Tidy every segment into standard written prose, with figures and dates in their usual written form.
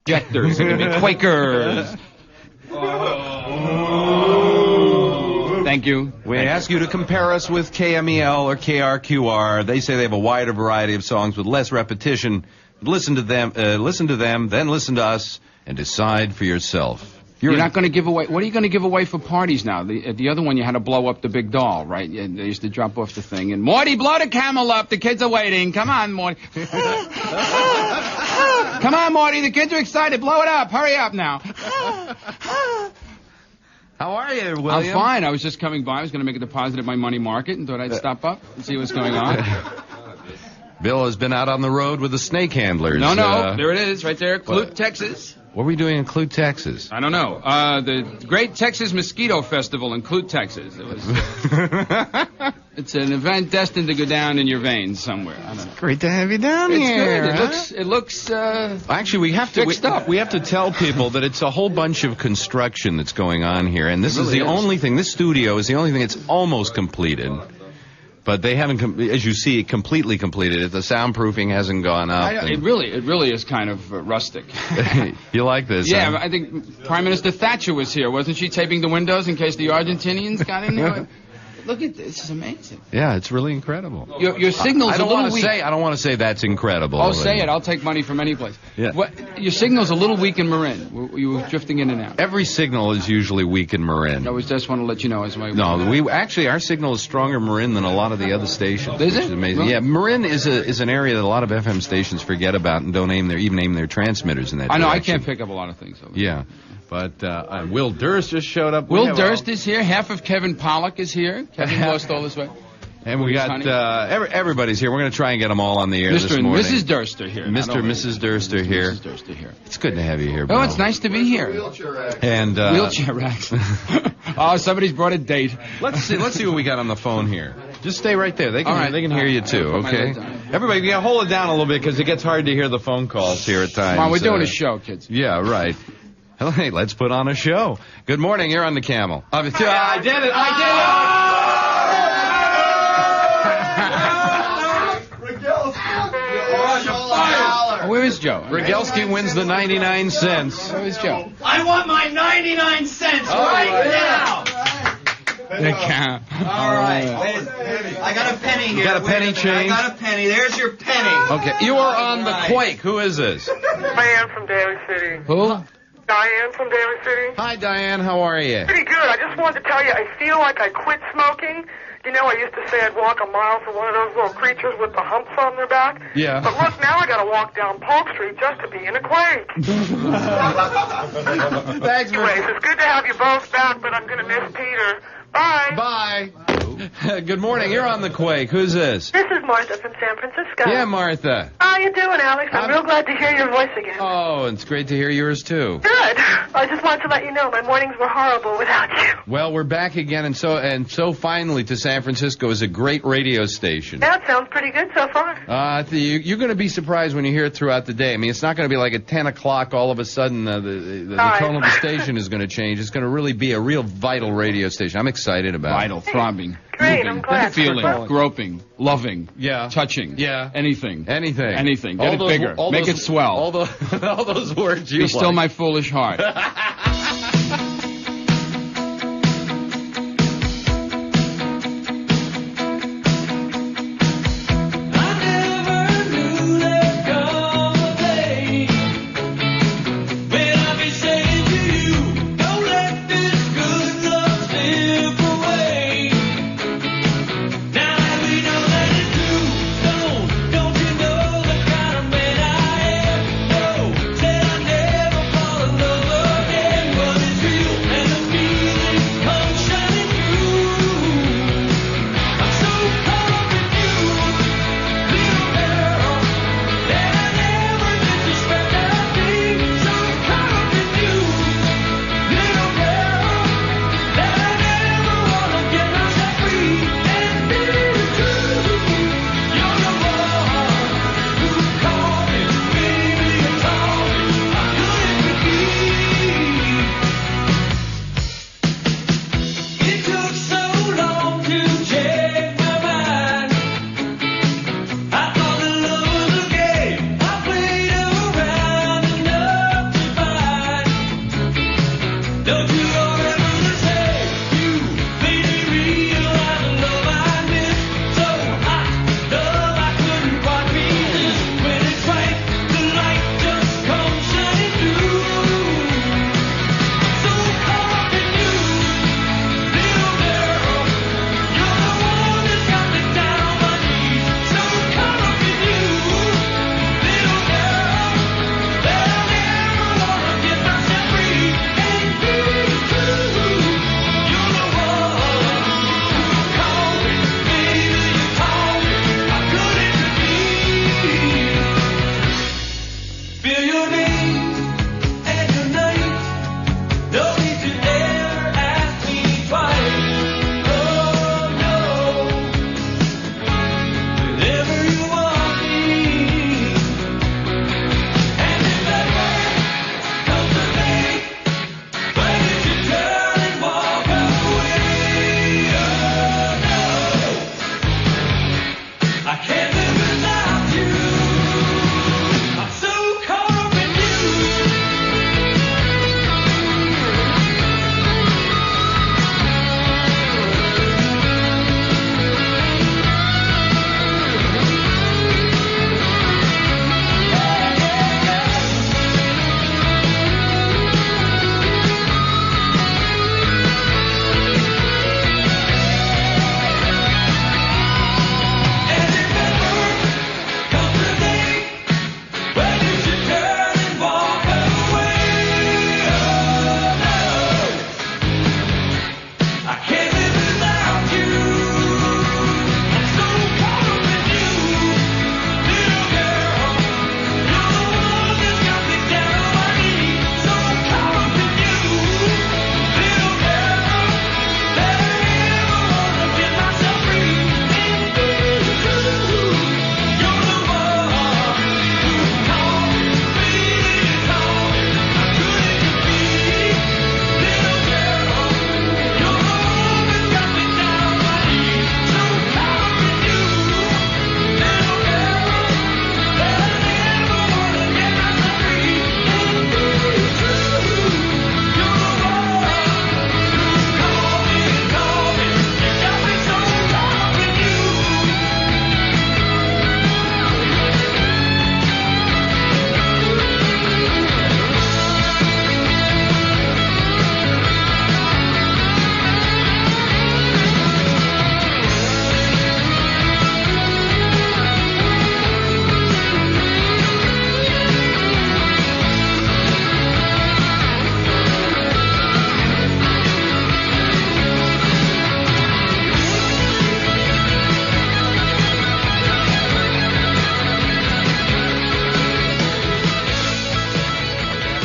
Objectors. It can be Quakers. Thank you. We ask you to compare us with KMEL or KRQR. They say they have a wider variety of songs with less repetition. Listen to them, then listen to us, and decide for yourself. You're not going to give away... What are you going to give away for parties now? The other one, you had to blow up the big doll, right? They used to drop off the thing. And, Morty, blow the camel up. The kids are waiting. Come on, Morty. Come on, Morty. The kids are excited. Blow it up. Hurry up now. How are you, William? I'm fine. I was just coming by. I was going to make a deposit at my money market and thought I'd stop up and see what's going on. Bill has been out on the road with the snake handlers. No. There it is, right there. Clute, Texas. What were we doing in Clute, Texas? I don't know. The Great Texas Mosquito Festival in Clute, Texas. It was. It's an event destined to go down in your veins somewhere. I don't know. Great to have you down here. Good. It looks. Actually, we have to tell people that it's a whole bunch of construction that's going on here, and this is the only thing. This studio is the only thing that's almost completed. But they haven't, as you see, completely completed it. The soundproofing hasn't gone up. It really is kind of rustic. You like this? Yeah, huh? I think Prime Minister Thatcher was here. Wasn't she taping the windows in case the Argentinians got in there? Look at this. It's amazing. Yeah, it's really incredible. Your signal's a little weak. I don't want to say that's incredible. Oh, say it. I'll take money from any place. Yeah. Your signal's a little weak in Marin. You were drifting in and out. Every signal is usually weak in Marin. I just want to let you know as well. No, our signal is stronger in Marin than a lot of the other stations. Is it? Which is amazing. Really? Yeah, Marin is an area that a lot of FM stations forget about and don't aim their transmitters in that I know. direction. I can't pick up a lot of things over there. Yeah. But Will Durst just showed up. Will Durst is here. Half of Kevin Pollock is here. Kevin lost all his weight. And we got everybody's here. We're going to try and get them all on the air Mr. this morning. and Mrs. Durst are here. Mr. and Mrs. Durst are here. Mrs. Durst are here. It's good to have you here, Bill. Oh, it's nice to be here. Wheelchair rack. And wheelchair racks. Oh, somebody's brought a date. Let's see what we got on the phone here. Just stay right there. They can hear you too. Okay. Everybody, you hold it down a little bit because it gets hard to hear the phone calls here at times. Come on, we're doing a show, kids. Yeah, right. Hey, let's put on a show. Good morning. You're on the Camel. I did it. Where is Joe? Rogelski wins the 99 cents. Where is Joe? I want my 99 cents right now. All right. I got a penny here. You got a penny change? I got a penny. There's your penny. Okay. You are on the Quake. Who is this? Diane from Daly City. Who? Diane from Daly City. Hi, Diane. How are you? Pretty good. I just wanted to tell you, I feel like I quit smoking. You know, I used to say I'd walk a mile for one of those little creatures with the humps on their back. Yeah. But look, now I got to walk down Polk Street just to be in a Quake. Thanks, Anyways, it's good to have you both back, but I'm going to miss Peter. Bye. Bye. Good morning. You're on the Quake. Who's this? This is Martha from San Francisco. Yeah, Martha. How you doing, Alex? I'm real glad to hear your voice again. Oh, it's great to hear yours, too. Good. I just wanted to let you know my mornings were horrible without you. Well, we're back again, and so finally to San Francisco is a great radio station. That sounds pretty good so far. You're going to be surprised when you hear it throughout the day. I mean, it's not going to be like at 10 o'clock all of a sudden the tone of the station is going to change. It's going to really be a real vital radio station. I'm excited about it. Vital, throbbing. Great, I'm glad. Feeling, groping, loving, yeah, touching, yeah, anything. Get all it bigger, make it swell. All those words you Be still my foolish heart. Said I never fall in love again.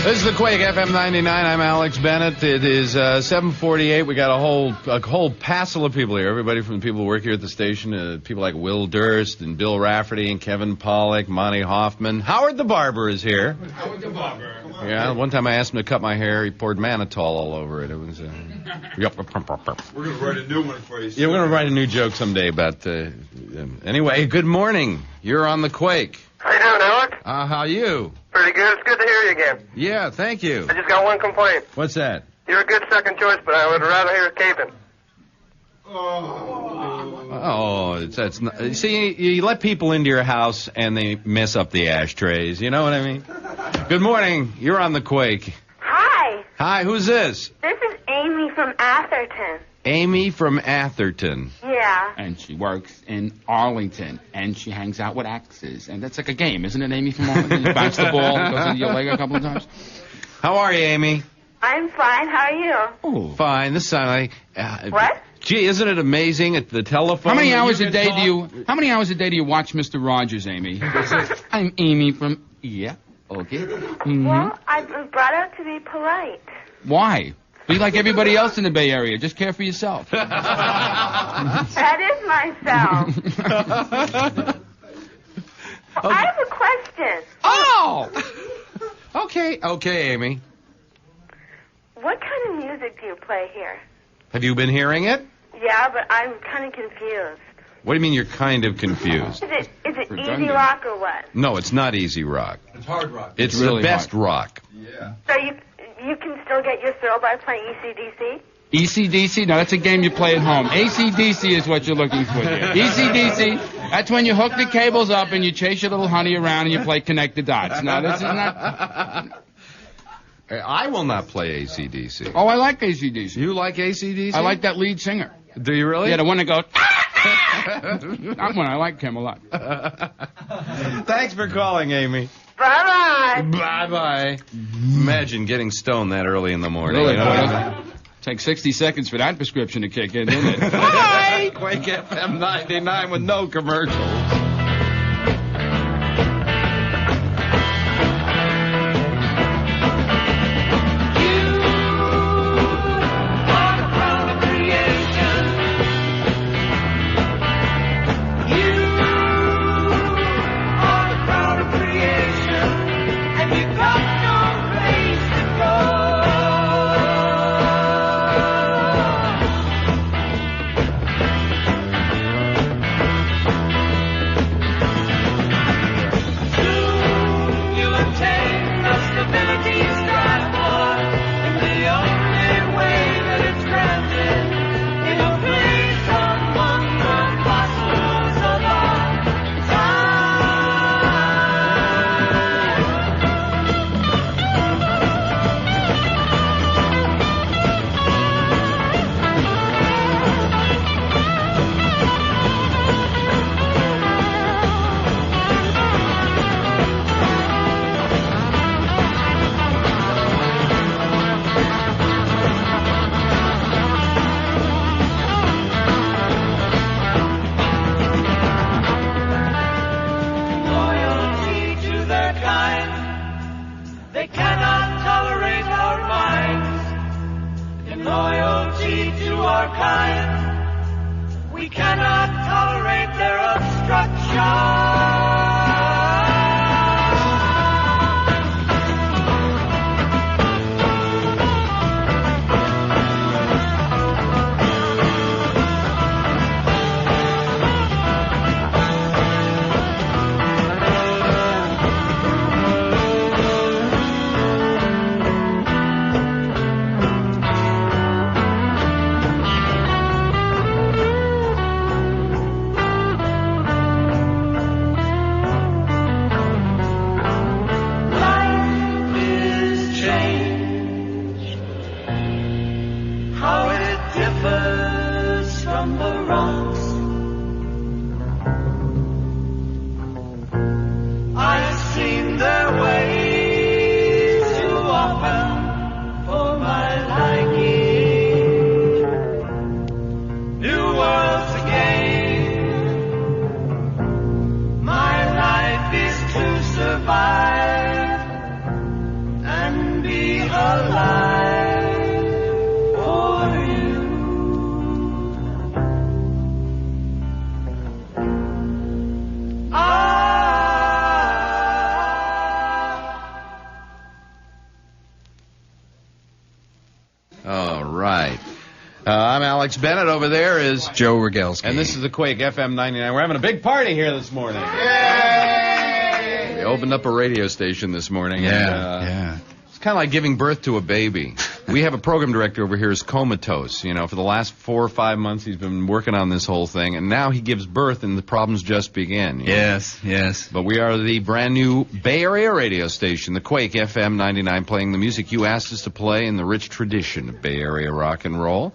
This is the Quake FM 99. I'm Alex Bennett. It is 7:48. We got a whole passel of people here. Everybody from the people who work here at the station, people like Will Durst and Bill Rafferty and Kevin Pollak, Monty Hoffman. Howard the Barber is here. Howard the Barber. Yeah, one time I asked him to cut my hair. He poured mannitol all over it. It was. We're gonna write a new one for you. Yeah, we're gonna write a new joke someday about. Anyway, good morning. You're on the Quake. How you doing, Alex? How are you? Pretty good. It's good to hear you again. Yeah, thank you. I just got one complaint. What's that? You're a good second choice, but I would rather hear Caven. Oh, that's not, see, you let people into your house and they mess up the ashtrays. You know what I mean? Good morning. You're on the Quake. Hi. Hi, who's this? This is Amy from Atherton. Amy from Atherton. Yeah. And she works in Arlington, and she hangs out with axes. And that's like a game, isn't it, Amy from Arlington? You bounce the ball, it goes into your leg a couple of times. How are you, Amy? I'm fine. How are you? Oh. Fine. This time What? Gee, isn't it amazing at the telephone? How many hours a day do you watch Mr. Rogers, Amy? I'm Amy from... Yeah, okay. Mm-hmm. Well, I've been brought up to be polite. Why? Be like everybody else in the Bay Area. Just care for yourself. That is myself. Well, I have a question. Oh! Okay, Amy. What kind of music do you play here? Have you been hearing it? Yeah, but I'm kind of confused. What do you mean you're kind of confused? Is it Redundant. easy rock or what? No, it's not easy rock. It's hard rock. It's really the best hard. rock. Yeah. So you can still get your thrill by playing ECDC? ECDC? No, that's a game you play at home. ACDC is what you're looking for here. ECDC, that's when you hook the cables up and you chase your little honey around and you play connect the dots. No, this is not... I will not play AC/DC. Oh, I like ACDC. You like AC/DC? I like that lead singer. Do you really? Yeah, the one that goes... That one, I like him a lot. Thanks for calling, Amy. Bye-bye. Bye-bye. Imagine getting stoned that early in the morning. Really, You know boy, what I doesn't mean? it? Take 60 seconds for that prescription to kick in, didn't it? Hi! Quake FM 99 with no commercials. alive for you. All right. I'm Alex Bennett. Over there is Joe Rogelski. And this is the Quake FM 99. We're having a big party here this morning. Yay! We opened up a radio station this morning. Yeah. It's kind of like giving birth to a baby. We have a program director over here who's comatose. You know, for the last 4 or 5 months he's been working on this whole thing, and now he gives birth and the problems just begin. Yes. But we are the brand new Bay Area radio station, the Quake FM 99, playing the music you asked us to play in the rich tradition of Bay Area rock and roll.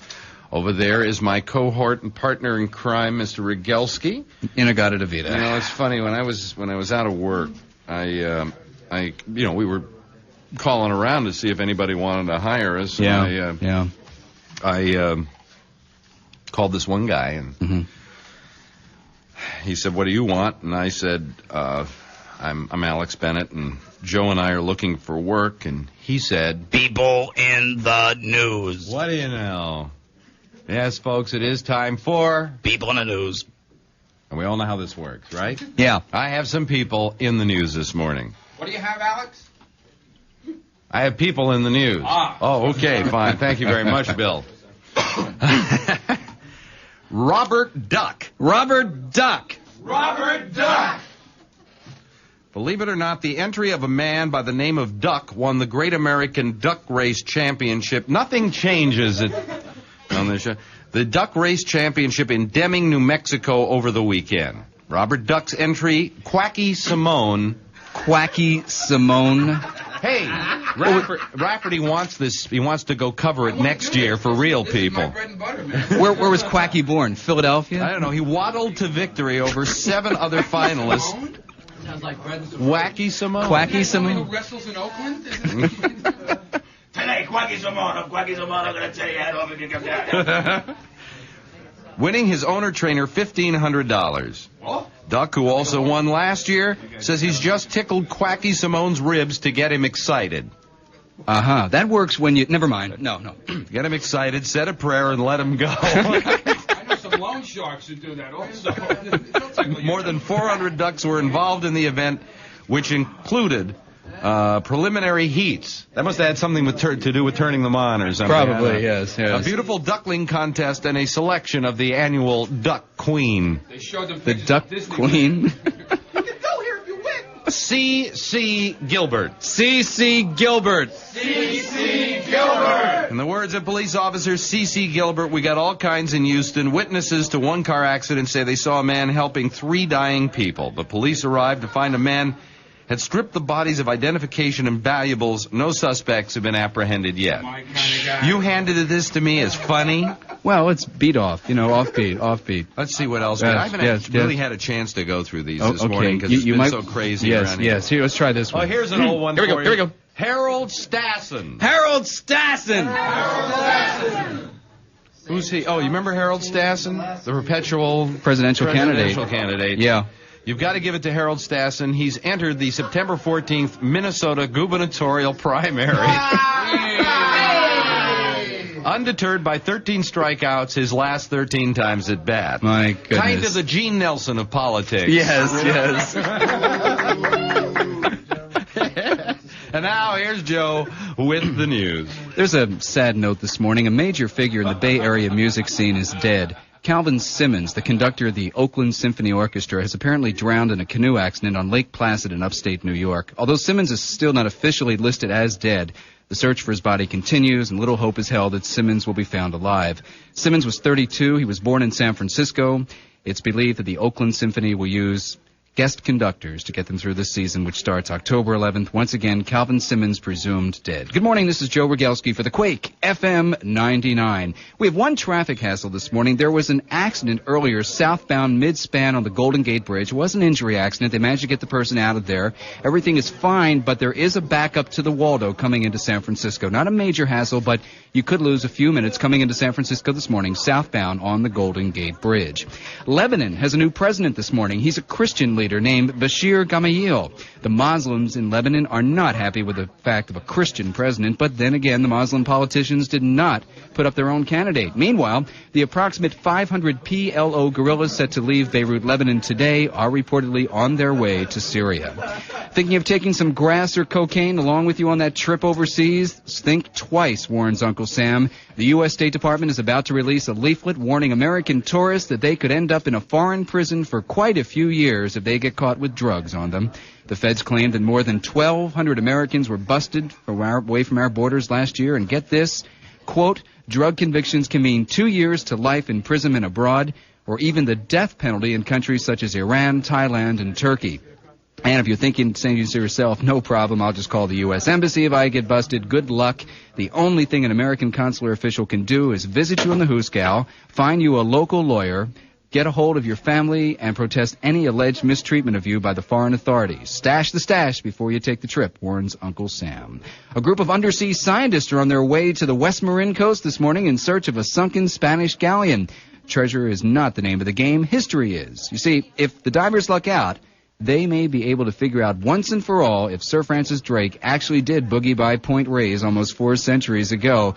Over there is my cohort and partner in crime, Mr. Rogelski. Inagata Vida. You know, it's funny, when I was out of work, we were calling around to see if anybody wanted to hire us. Yeah. I called this one guy, and he said, "What do you want?" And I said, I'm Alex Bennett, and Joe and I are looking for work. And he said, "People in the news." What do you know? Yes, folks, it is time for People in the News. And we all know how this works, right? Yeah. I have some people in the news this morning. What do you have, Alex? I have people in the news. Oh, okay, fine. Thank you very much, Bill. Robert Duck. Believe it or not, the entry of a man by the name of Duck won the Great American Duck Race Championship. Nothing changes on this show. The Duck Race Championship in Deming, New Mexico over the weekend. Robert Duck's entry, Quacky Simone. Hey, Rafferty wants this. He wants to go cover it next year for real people. Where was Quacky born? Philadelphia? I don't know. He waddled to victory over 7 other finalists. Sounds like Quacky Simone. Quacky Simone. Who wrestles in Oakland? Today, Quacky Simone, I'm going to tell you how to come down. Winning his owner-trainer $1,500. Duck, who also won last year, says he's just tickled Quacky Simone's ribs to get him excited. That works when you... Never mind. No. Get him excited, said a prayer, and let him go. I know some loan sharks who do that also. More than 400 ducks were involved in the event, which included preliminary heats. That must have had something to do with turning them on or something. Probably, yes. A beautiful duckling contest and a selection of the annual Duck Queen. They showed them the Duck Queen. You can go here if you win. C.C. Gilbert. C.C. Gilbert. In the words of police officer C.C. Gilbert, we got all kinds in Houston. Witnesses to one car accident say they saw a man helping 3 dying people. The police arrived to find a man had stripped the bodies of identification and valuables. No suspects have been apprehended yet. My kind of guy. You handed this to me as funny. Well, it's beat off, offbeat. Let's see what else. Yes, I haven't really had a chance to go through these this morning because it's been so crazy around here. Yes. Here, let's try this one. Oh, here's an old one. Here we go. Harold Stassen. Who's he? Oh, you remember Harold Stassen? The perpetual presidential candidate. Yeah. You've got to give it to Harold Stassen. He's entered the September 14th Minnesota gubernatorial primary. Undeterred by 13 strikeouts his last 13 times at bat. My goodness. Kind of the Gene Nelson of politics. Yes. And now here's Joe with the news. There's a sad note this morning. A major figure in the Bay Area music scene is dead. Calvin Simmons, the conductor of the Oakland Symphony Orchestra, has apparently drowned in a canoe accident on Lake Placid in upstate New York. Although Simmons is still not officially listed as dead, the search for his body continues, and little hope is held that Simmons will be found alive. Simmons was 32. He was born in San Francisco. It's believed that the Oakland Symphony will use guest conductors to get them through this season, which starts October 11th. Once again, Calvin Simmons presumed dead. Good morning, this is Joe Rogelski for the Quake FM 99. We have one traffic hassle this morning. There was an accident earlier, southbound mid-span on the Golden Gate Bridge. It was an injury accident. They managed to get the person out of there. Everything is fine, but there is a backup to the Waldo coming into San Francisco. Not a major hassle, but you could lose a few minutes coming into San Francisco this morning, southbound on the Golden Gate Bridge. Lebanon has a new president this morning. He's a Christian leader. commentator named Bashir Gamayil. The Muslims in Lebanon are not happy with the fact of a Christian president, but then again, the Muslim politicians did not put up their own candidate. Meanwhile, the approximate 500 PLO guerrillas set to leave Beirut, Lebanon today are reportedly on their way to Syria. Thinking of taking some grass or cocaine along with you on that trip overseas? Think twice, warns Uncle Sam. The U.S. State Department is about to release a leaflet warning American tourists that they could end up in a foreign prison for quite a few years if they get caught with drugs on them. The feds claimed that more than 1,200 Americans were busted away from our borders last year. And get this, quote, drug convictions can mean 2 years to life imprisonment abroad or even the death penalty in countries such as Iran, Thailand, and Turkey. And if you're thinking, saying to yourself, no problem, I'll just call the U.S. Embassy if I get busted, good luck. The only thing an American consular official can do is visit you in the hoosegow, find you a local lawyer, get a hold of your family, and protest any alleged mistreatment of you by the foreign authorities. Stash the stash before you take the trip, warns Uncle Sam. A group of undersea scientists are on their way to the West Marin coast this morning in search of a sunken Spanish galleon. Treasure is not the name of the game. History is. You see, if the divers luck out, they may be able to figure out once and for all if Sir Francis Drake actually did boogie by Point Reyes almost 4 centuries ago,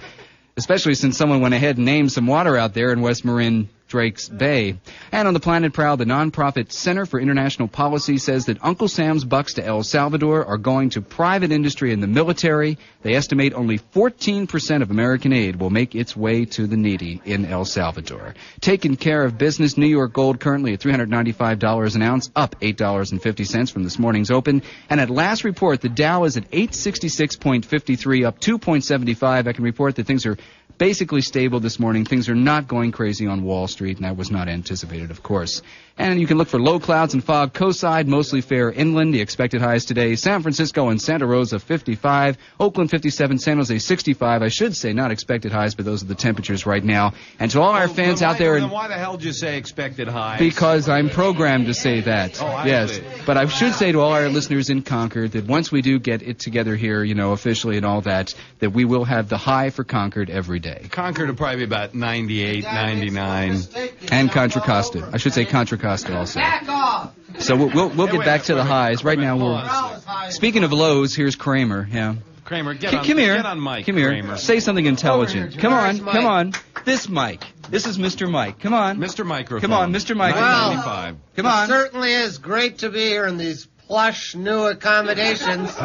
especially since someone went ahead and named some water out there in West Marin Drake's Bay. And on the Planet Prowl, the nonprofit Center for International Policy says that Uncle Sam's bucks to El Salvador are going to private industry and the military. They estimate only 14% of American aid will make its way to the needy in El Salvador. Taking care of business, New York gold currently at $395 an ounce, up $8.50 from this morning's open. And at last report, the Dow is at 866.53, up 2.75. I can report that things are basically stable this morning. Things are not going crazy on Wall Street, and that was not anticipated, of course. And you can look for low clouds and fog coastside, mostly fair inland. The expected highs today, San Francisco and Santa Rosa 55, Oakland 57, San Jose 65. I should say not expected highs, but those are the temperatures right now. And to all our fans out there... Then why the hell did you say expected highs? Because I'm programmed to say that. Oh, I yes. see. But I should say to all our listeners in Concord that once we do get it together here, you know, officially and all that, that we will have the high for Concord every day. Concord will probably be about 98, 99. And Contra Costa. I should say Contra Costa also. So we'll get back to the highs. Right now we're... Speaking of lows, here's Kramer. Yeah. Kramer, Come here. Get on mic, Come here. Kramer. Say something intelligent. Come on. This mic. This is Mr. Mike. Come on. Mr. Microphone. Come on, Mr. Mike. Well, come on. It certainly is great to be here in these plush new accommodations.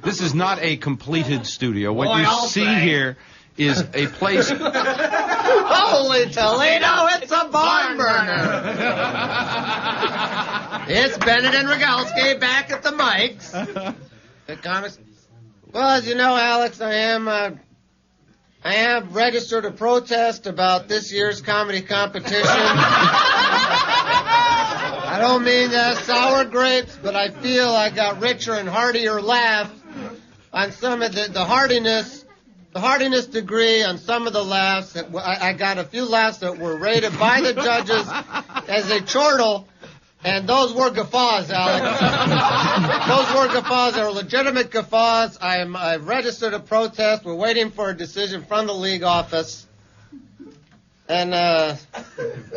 This is not a completed studio. What you see here is a place... Holy Toledo, it's a barn burner. It's Bennett and Rogalski back at the mics. The comics. Well, as you know, Alex, I have registered a protest about this year's comedy competition. I don't mean sour grapes, but I feel I got richer and heartier laugh on some of the hardiness degree on some of the laughs. I got a few laughs that were rated by the judges as a chortle, and those were guffaws, Alex. Those were guffaws. They were legitimate guffaws. I've registered a protest. We're waiting for a decision from the league office. And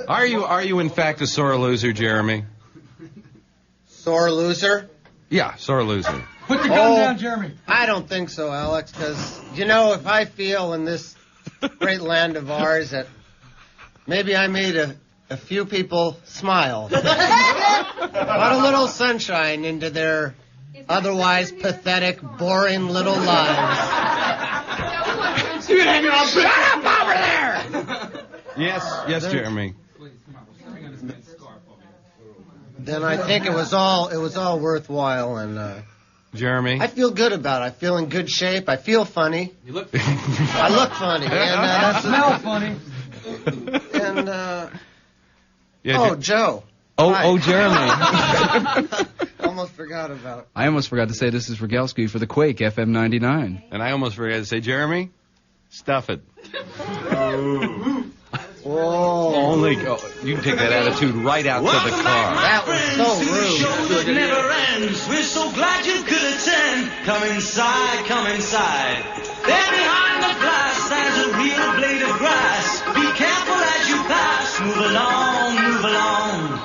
Are you in fact a sore loser, Jeremy? Sore loser? Yeah, sore loser. Put the gun down, Jeremy. I don't think so, Alex, because, you know, if I feel in this great land of ours that maybe I made a few people smile, brought a little sunshine into their otherwise pathetic, boring little lives. Shut up over there! Yes, Jeremy. Then I think it was all worthwhile, and Jeremy, I feel good about it. I feel in good shape. I feel funny. You look. I look funny, and that's smell funny. And yeah, Joe. Oh, Jeremy. Almost forgot about it. I almost forgot to say this is Rogalski for the Quake FM 99. And I almost forgot to say, Jeremy, stuff it. Whoa. You can take that attitude right out to the car. That was so rude. It never ends. We're so glad you could attend. Come inside, come inside. There behind the glass stands a real blade of grass. Be careful as you pass. Move along, move along.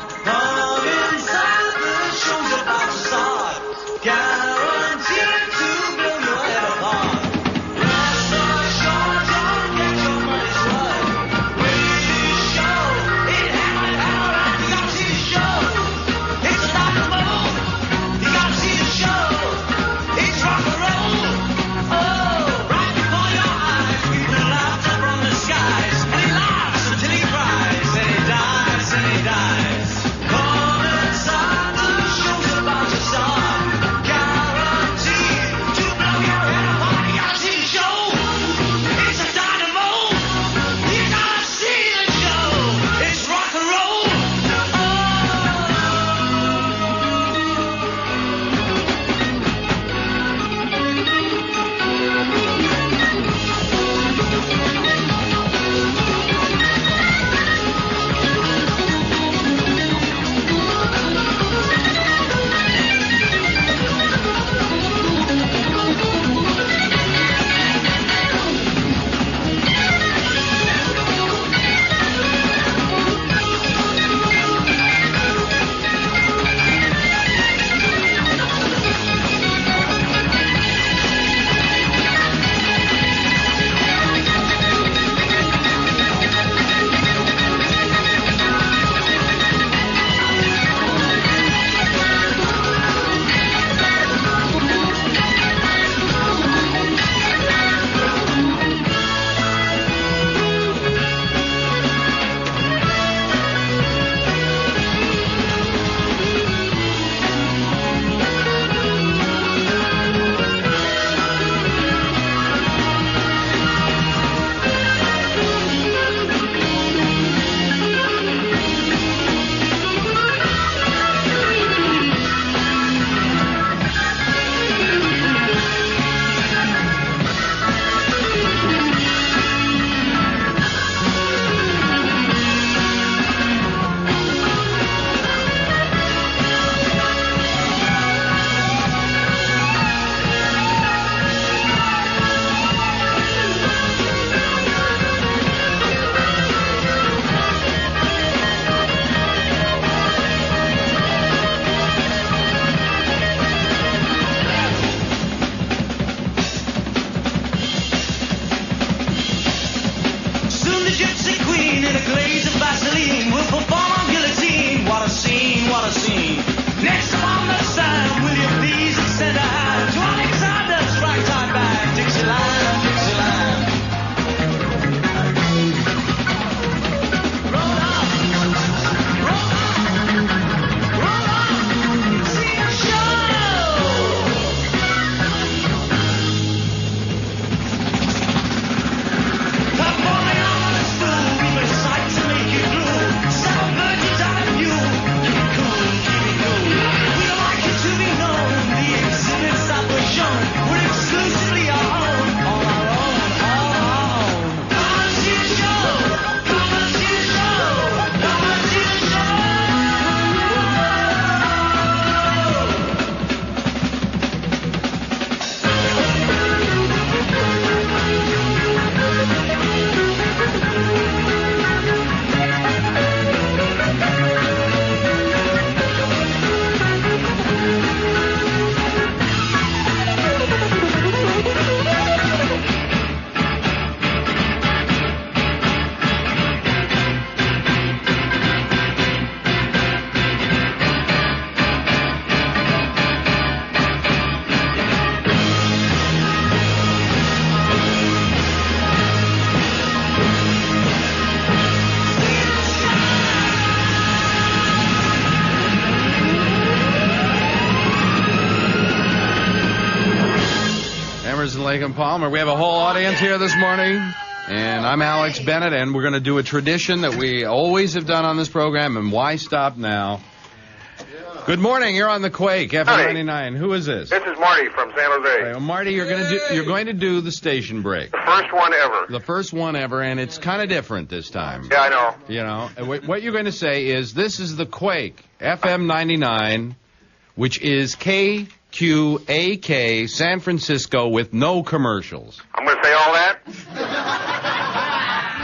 King will perform on guillotine. What a scene, what a scene. Next up on the sign, will you please extend a hand to Alexander's ragtime band, Dixieland, Dixieland. Roll on, roll on, roll on, see a show. Top boy on the stool, we've a sight to make you blue. 7 virgins out of you. Keep it cool, keep it cool. We don't like it to be known. The exhibits that were shown were exclusively our own. All our own, all our own. Come and see the show. Come and see the show. Come and see the show. Emerson, Lake and Palmer. We have a whole audience here this morning, and I'm Alex Bennett, and we're going to do a tradition that we always have done on this program, and why stop now? Good morning. You're on the Quake, FM 99. Who is this? This is Marty from San Jose. Right, well, Marty, you're going to do the station break. The first one ever. The first one ever, and it's kind of different this time. Yeah, I know. You know, and what you're going to say is, this is the Quake, FM 99, which is KQAK San Francisco with no commercials. I'm going to say all that?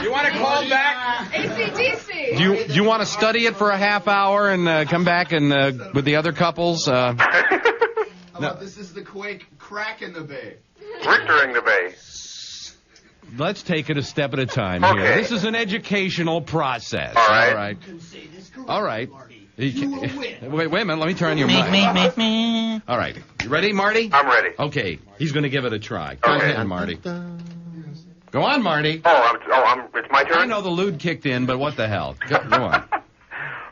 You want to call back? ACDC. Do you want to study it for a half hour and come back and with the other couples? How about this is the Quake crack in the bay? Richter in the bay. Let's take it a step at a time Okay. here. This is an educational process. All right. All right. All right. Wait a minute. Let me turn your mic. All right. You ready, Marty? I'm ready. Okay. He's going to give it a try. Go Okay. ahead, Marty. Go on, Marty. It's my turn? I know the lewd kicked in, but what the hell? Go on.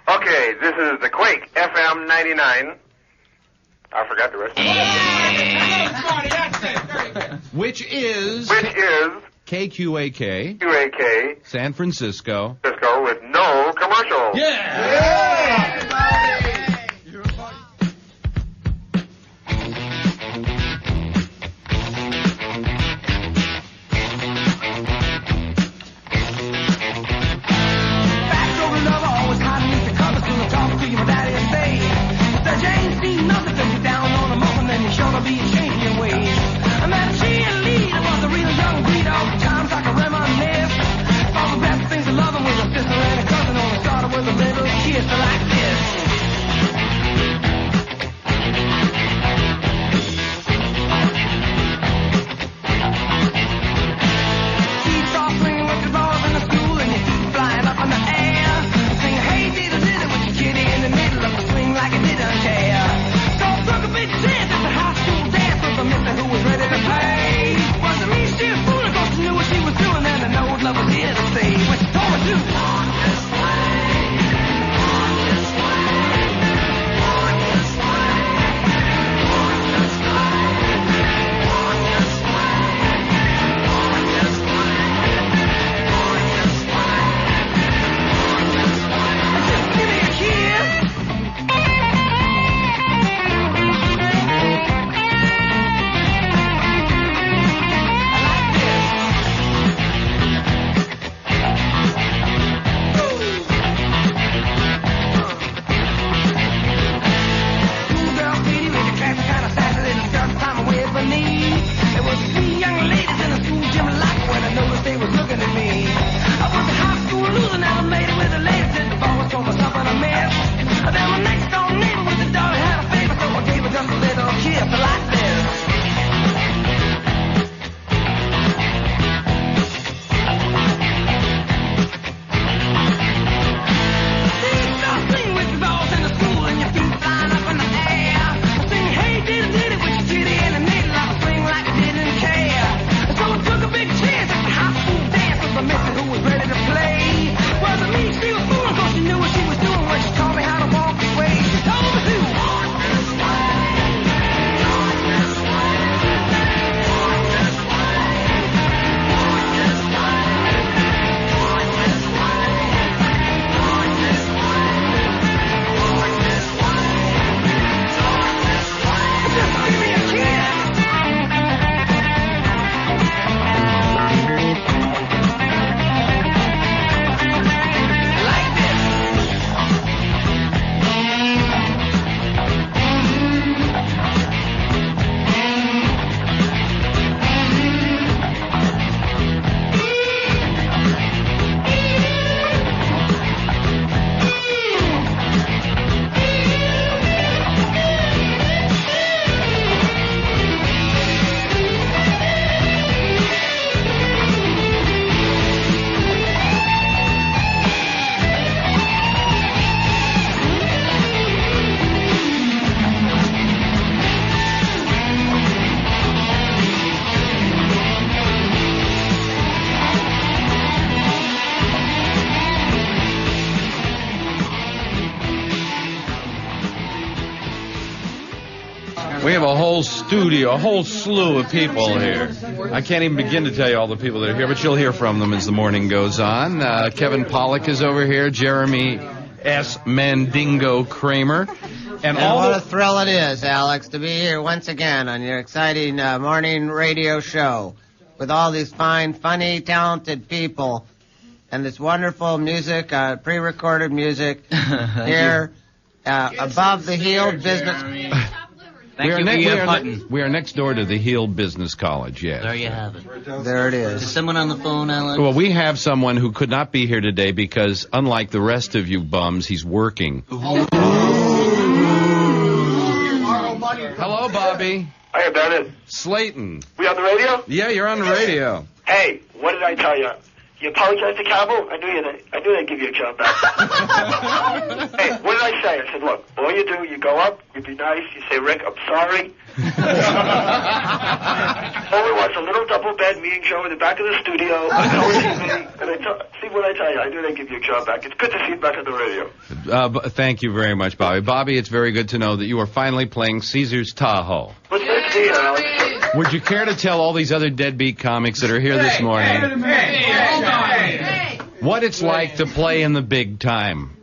Okay, this is the Quake, FM 99. I forgot the rest of it. Which is KQAK QAK San Francisco. Cisco with no commercials. a whole studio, a whole slew of people here. I can't even begin to tell you all the people that are here, but you'll hear from them as the morning goes on. Kevin Pollak is over here, Jeremy S. Mandingo Kramer. And what a thrill it is, Alex, to be here once again on your exciting morning radio show with all these fine, funny, talented people and this wonderful music, pre-recorded music here above the Healed Business. We are next door to the Healed Business College, yes. There you have it. There it is. Is someone on the phone, Alex? Well, we have someone who could not be here today because, unlike the rest of you bums, he's working. Hello, Bobby. Hiya, Bennett. Slayton. We on the radio? Yeah, you're on the radio. Hey, what did I tell you? You apologized to Cabo? I knew they'd give you a job back. Hey, what did I say? I said, look, all you do, you go up, you be nice, you say, Rick, I'm sorry. All it was, a little double bed meeting show in the back of the studio, on color TV, and see what I tell you, I knew they'd give you a job back. It's good to see you back on the radio. Thank you very much, Bobby. Bobby, it's very good to know that you are finally playing Caesar's Tahoe. What's nice to hear, Alex? Would you care to tell all these other deadbeat comics that are here this morning what it's like to play in the big time?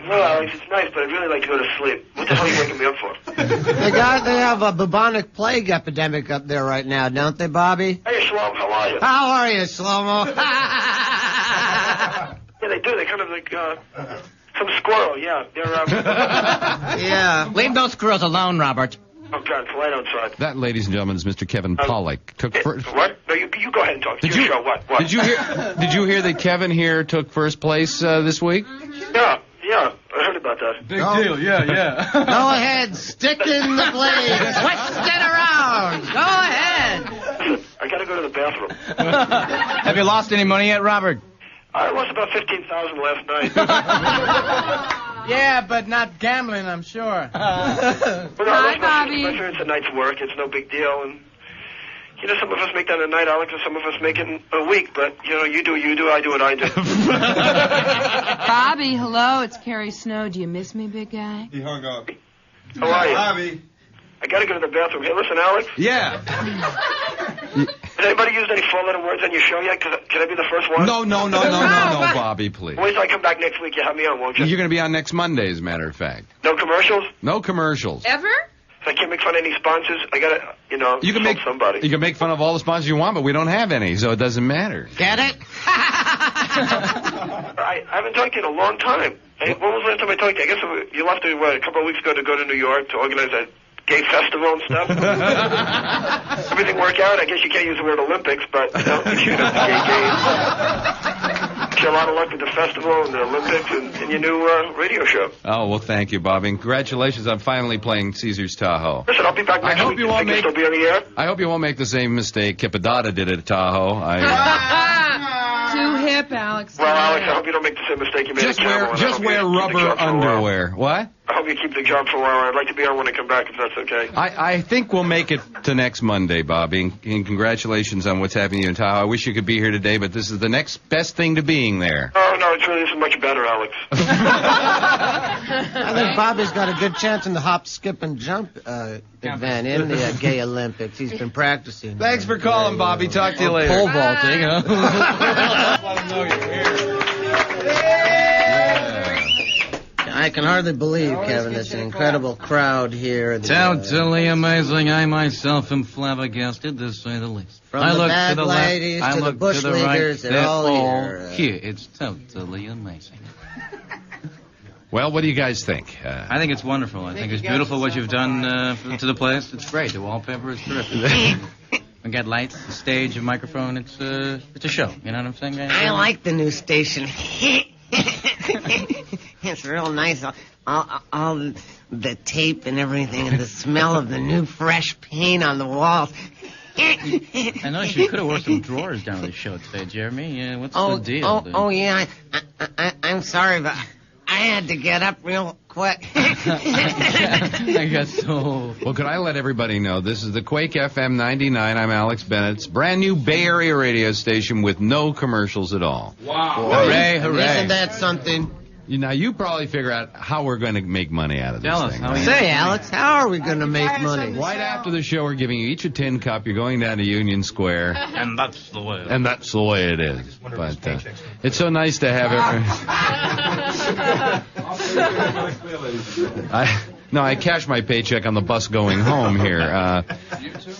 Well, Alex, it's nice, but I'd really like to go to sleep. What the hell are you waking me up for? They have a bubonic plague epidemic up there right now, don't they, Bobby? Hey, Shlomo, how are you? How are you, Shlomo? Yeah, they do. They're kind of like some squirrel, yeah. They're, Yeah. Leave those squirrels alone, Robert. Oh, God, it's light outside. That, ladies and gentlemen, is Mr. Kevin Pollak. What? No, you go ahead and talk. It's your show. What? Did you hear that Kevin here took first place this week? Yeah, I heard about that. Big deal, yeah. Go ahead, stick in the blade, twist it around. Go ahead. I gotta go to the bathroom. Have you lost any money yet, Robert? I lost about $15,000 last night. Yeah, but not gambling, I'm sure. Well, no, Hi, Bobby. I'm sure it's a night's work. It's no big deal. And, you know, some of us make that a night, Alex, and some of us make it a week. But, you know, you do, I do what I do. Bobby, hello, it's Carrie Snow. Do you miss me, big guy? He hung up. How are you? Bobby. I gotta go to the bathroom. Hey, listen, Alex. Yeah. Has anybody used any four-letter words on your show yet? Can I be the first one? No, Bobby, please. Wait till I come back next week. You have me on, won't you? You're going to be on next Monday, as a matter of fact. No commercials? No commercials. Ever? So I can't make fun of any sponsors. I gotta, you can make somebody. You can make fun of all the sponsors you want, but we don't have any, so it doesn't matter. Get it? I haven't talked to you in a long time. Hey, when was the last time I talked to you? I guess you left a couple of weeks ago to go to New York to organize that gay festival and stuff. Everything work out? I guess you can't use the word Olympics, but you know, you should have the gay games. Wish you a lot of luck with the festival and the Olympics and your new radio show. Oh, well, thank you, Bobby. And congratulations on finally playing Caesar's Tahoe. Listen, I'll be back next week. You think you'll still be on the air? I hope you won't make the same mistake Kipadata did at Tahoe. Too hip, Alex. Well, Alex, I hope you don't make the same mistake you made at Camel. Just wear rubber underwear. What? I hope you keep the job for a while. I'd like to be on when I come back, if that's okay. I think we'll make it to next Monday, Bobby. And congratulations on what's happening in Tahoe. I wish you could be here today, but this is the next best thing to being there. Oh, no, it's really isn't much better, Alex. I think Bobby's got a good chance in the hop, skip, and jump event in the gay Olympics. He's been practicing. Thanks for calling, Bobby. Talk to you later. Pole vaulting, huh? Let him know you're here. I can hardly believe, Kevin, it's an incredible crowd here. Totally amazing. I myself am flabbergasted, to say the least. From I the look bag to the ladies left, I to the look bush to the leaguers, right. they're all here. Here. It's totally amazing. Well, what do you guys think? I think it's wonderful. I think it's beautiful what you've done to the place. It's great. The wallpaper is terrific. We got lights, a stage, a microphone. It's a show. You know what I'm saying, guys? I like the new station. It's real nice. All the tape and everything, and the smell of the new fresh paint on the walls. I noticed you could have wore some drawers down the show today, Jeremy. What's the deal? Yeah. I'm sorry, but I had to get up real quick. I got so... Well, could I let everybody know, this is the Quake FM 99. I'm Alex Bennett's brand new Bay Area radio station with no commercials at all. Wow. Hooray, hooray. Isn't that something? Now, you probably figure out how we're going to make money out of this thing. Right? Say, Alex, how are we going to make money? Right after the show, we're giving you each a tin cup. You're going down to Union Square. And that's the way. And that's the way it is. But it's so nice to have it. I cashed my paycheck on the bus going home here. You too.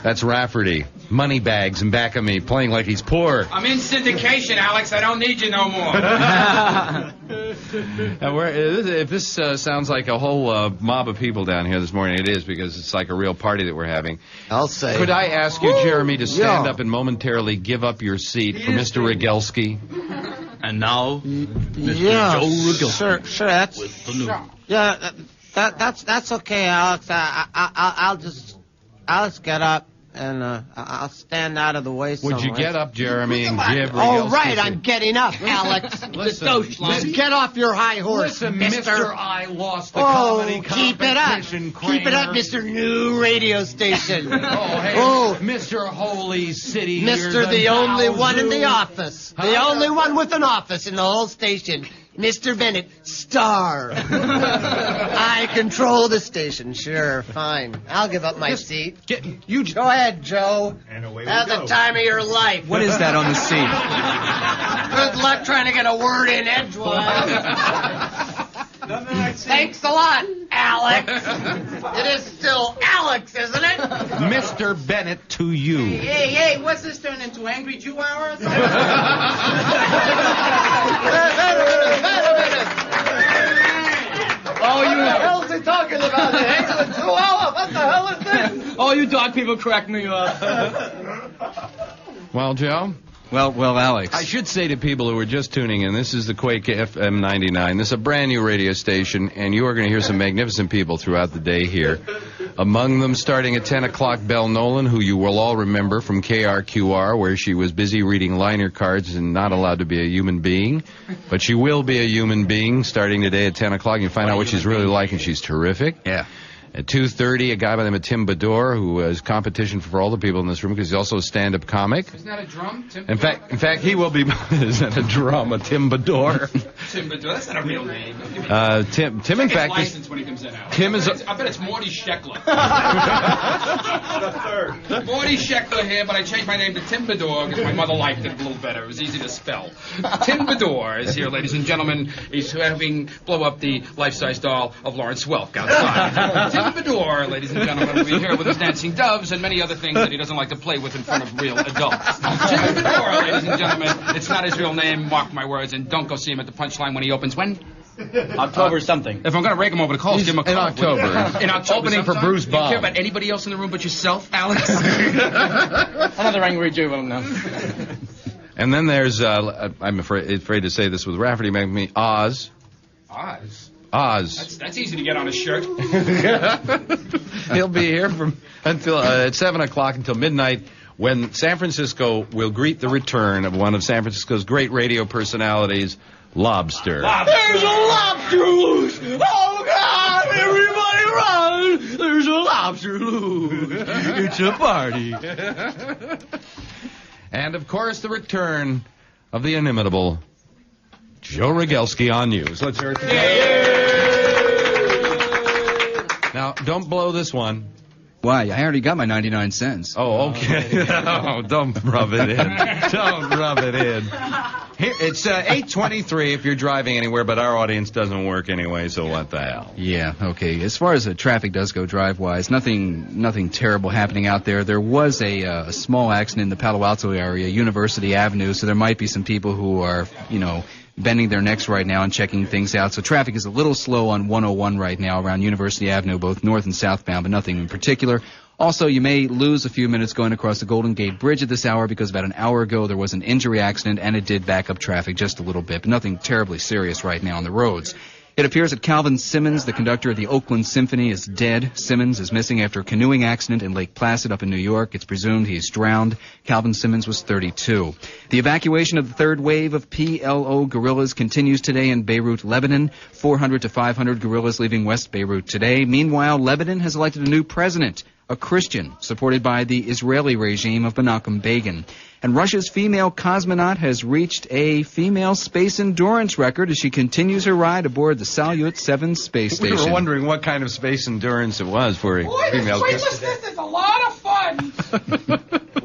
That's Rafferty. Money bags in back of me, playing like he's poor. I'm in syndication, Alex. I don't need you no more. If this sounds like a whole mob of people down here this morning, it is, because it's like a real party that we're having. I'll say. Could I ask you, Jeremy, to stand up and momentarily give up your seat for Mr. Rogalski? And now, Mr. Yeah, Joe Rogalski. sure. That's with the news. Yeah, that's okay, Alex. I'll just get up and I'll stand out of the way somewhere. Would you get up, Jeremy, and give Rogalski? Oh, right, I'm getting up, Alex. Listen, get off your high horse, listen, mister. I lost the comedy keep it up. competition, Keep it up, Mr. New Radio Station. Mr. Holy City. Mr. The only one in the office. The only one with an office in the whole station. Mr. Bennett, star. I control the station. Sure, fine. I'll give up my seat. Go ahead, Joe. And away we Have go. the time of your life. What is that on the seat? Good luck trying to get a word in edgewise. Thanks a lot, Alex. It is still Alex, isn't it? Mr. Bennett to you. Hey, what's this turn into, Angry Jew Hour or something? Wait a minute. Oh, what the hell is he talking about? The England 2 hour? What the hell is this? Oh, you dog people crack me up. Well, Joe? Well, Alex. I should say to people who are just tuning in, this is the Quake FM 99. This is a brand new radio station, and you are going to hear some magnificent people throughout the day here. Among them, starting at 10 o'clock, Belle Nolan, who you will all remember from KRQR, where she was busy reading liner cards and not allowed to be a human being. But she will be a human being starting today at 10 o'clock. You find out what she's really like, and she's terrific. Yeah. At 2:30, a guy by the name of Tim Bador, who is competition for all the people in this room because he's also a stand-up comic. Isn't that a drum, Tim? In fact, he will be. Is that a drum? A Tim Bador? Tim Bador. That's not a real name. Tim. In fact, license when he comes in. Alex. Tim is. I bet it's Morty Sheckler. Morty Sheckler here, but I changed my name to Tim Bador because my mother liked it a little better. It was easy to spell. Tim Bador is here, ladies and gentlemen. He's having blow up the life-size doll of Lawrence Welk outside. Tim Bador, ladies and gentlemen, will be here with his dancing doves and many other things that he doesn't like to play with in front of real adults. Tim Bador, ladies and gentlemen, it's not his real name, mark my words, and don't go see him at the punchline when he opens. When? October something. If I'm going to rake him over the coals, give him a call. In October. In October. Opening for sometime? Bruce Do you Bob. care about anybody else in the room but yourself, Alex? Another Angry Jew, no. And then there's, I'm afraid to say this with Rafferty, make me Oz. That's easy to get on a shirt. He'll be here until at 7 o'clock until midnight, when San Francisco will greet the return of one of San Francisco's great radio personalities, Lobster. There's a lobster loose! Oh, God! Everybody run! There's a lobster loose! It's a party. And, of course, the return of the inimitable Joe Rogalski on news. Let's hear it together. Now, don't blow this one. Why? I already got my 99 cents. Oh, okay. Oh, don't rub it in. Don't rub it in. Here, it's 8:23 if you're driving anywhere, but our audience doesn't work anyway, so what the hell? Yeah, okay. As far as the traffic does go drive-wise, nothing terrible happening out there. There was a small accident in the Palo Alto area, University Avenue, so there might be some people who are, bending their necks right now and checking things out. So traffic is a little slow on 101 right now around University Avenue, both north and southbound, but nothing in particular. Also, you may lose a few minutes going across the Golden Gate Bridge at this hour because about an hour ago there was an injury accident and it did back up traffic just a little bit, but nothing terribly serious right now on the roads. It appears that Calvin Simmons, the conductor of the Oakland Symphony, is dead. Simmons is missing after a canoeing accident in Lake Placid up in New York. It's presumed he's drowned. Calvin Simmons was 32. The evacuation of the third wave of PLO guerrillas continues today in Beirut, Lebanon. 400 to 500 guerrillas leaving West Beirut today. Meanwhile, Lebanon has elected a new president. a Christian, supported by the Israeli regime of Menachem Begin. And Russia's female cosmonaut has reached a female space endurance record as she continues her ride aboard the Salyut 7 space station. We were wondering what kind of space endurance it was for a female. Weightlessness is a lot of fun.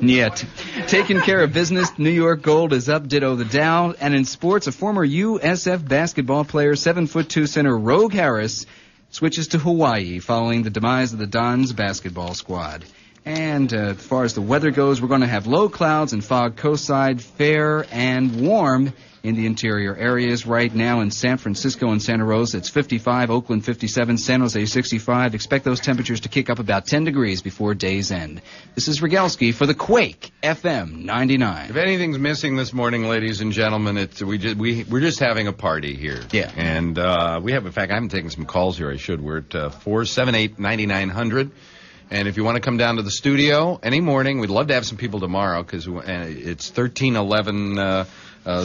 Yet. Taking care of business, New York Gold is up, ditto the Dow. And in sports, a former USF basketball player, 7'2" center Rogue Harris, switches to Hawaii following the demise of the Dons basketball squad. And as far as the weather goes, we're going to have low clouds and fog coastside, fair and warm in the interior areas. Right now in San Francisco and Santa Rosa, it's 55, Oakland 57, San Jose 65. Expect those temperatures to kick up about 10 degrees before day's end. This is Rogalski for the Quake FM 99. If anything's missing this morning, ladies and gentlemen, we're just having a party here. Yeah. And we have, in fact, I haven't taken some calls here. I should. We're at 478-9900. And if you want to come down to the studio any morning, we'd love to have some people tomorrow because it's 1311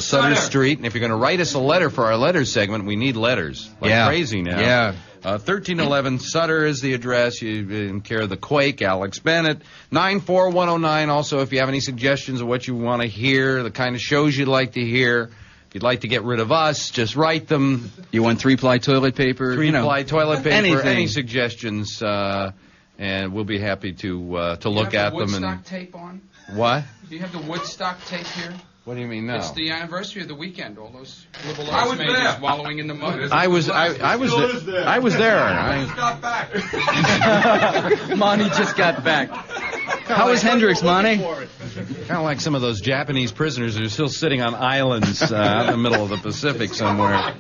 Sutter Street. And if you're going to write us a letter for our letters segment, we need letters like crazy now. Yeah. 1311 Sutter is the address. You're in care of the Quake, Alex Bennett. 94109. Also, if you have any suggestions of what you want to hear, the kind of shows you'd like to hear. If you'd like to get rid of us, just write them. You want 3-ply toilet paper? 3-ply toilet paper. Anything. Any suggestions? And we'll be happy to look at them. Do you have the Woodstock and tape on? What? Do you have the Woodstock tape here? What do you mean now? It's the anniversary of the weekend. All those liberal arts majors wallowing in the mud. I was there. I was there. I just got back. Monty just got back. How is Hendrix, Monty? Kind of like some of those Japanese prisoners who are still sitting on islands out in the middle of the Pacific somewhere.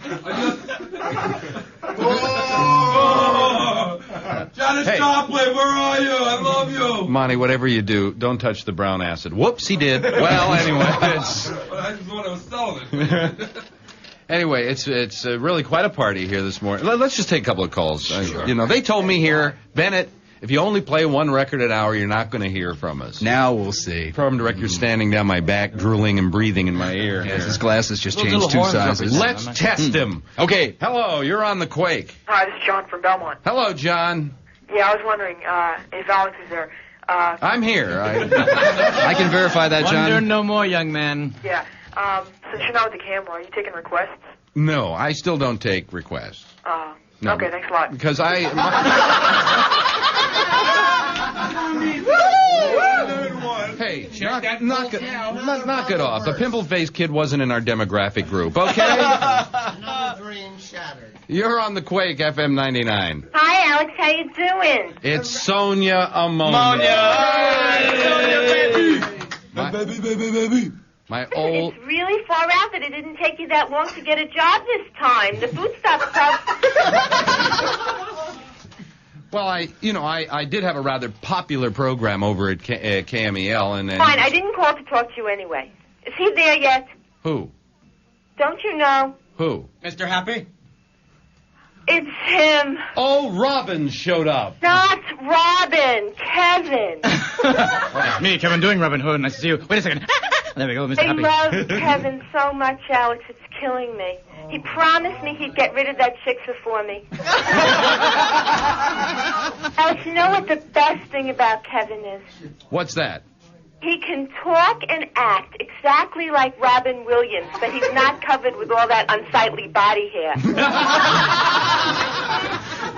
Janis Joplin, where are you? I love you. Monty, whatever you do, don't touch the brown acid. Whoops, he did. Well, anyway, it's... I just thought I was selling it. Anyway, it's really quite a party here this morning. Let's just take a couple of calls. Sure. They told me here, Bennett, if you only play one record an hour, you're not going to hear from us. Now we'll see. Program director standing down my back, drooling and breathing in my ear. Yes, his glasses just changed 2 sizes. Let's test him. Okay. Hello, you're on the Quake. Hi, this is John from Belmont. Hello, John. Yeah, I was wondering if Alex is there. I'm here. I can verify that, John. Wonder no more, young man. Yeah. Since you're not with the camera, are you taking requests? No, I still don't take requests. No. Okay, thanks a lot. Because Hey, knock it off. The pimple-faced kid wasn't in our demographic group, okay? Another dream shattered. You're on the Quake FM 99. Hi, Alex. How you doing? It's Sonia Ammonia. Baby. My old... It's really far out that it didn't take you that long to get a job this time. The food stop club. Well, I did have a rather popular program over at KMEL, and Fine, I didn't call to talk to you anyway. Is he there yet? Who? Don't you know? Who? Mr. Happy? It's him. Oh, Robin showed up. Not Robin. Kevin. It's me, Kevin, doing Robin Hood. Nice to see you. Wait a second. There we go, Mr. I Happy. love Kevin so much, Alex. It's killing me. He promised me he'd get rid of that chicksa for me. Alex, you know what the best thing about Kevin is? What's that? He can talk and act exactly like Robin Williams, but he's not covered with all that unsightly body hair.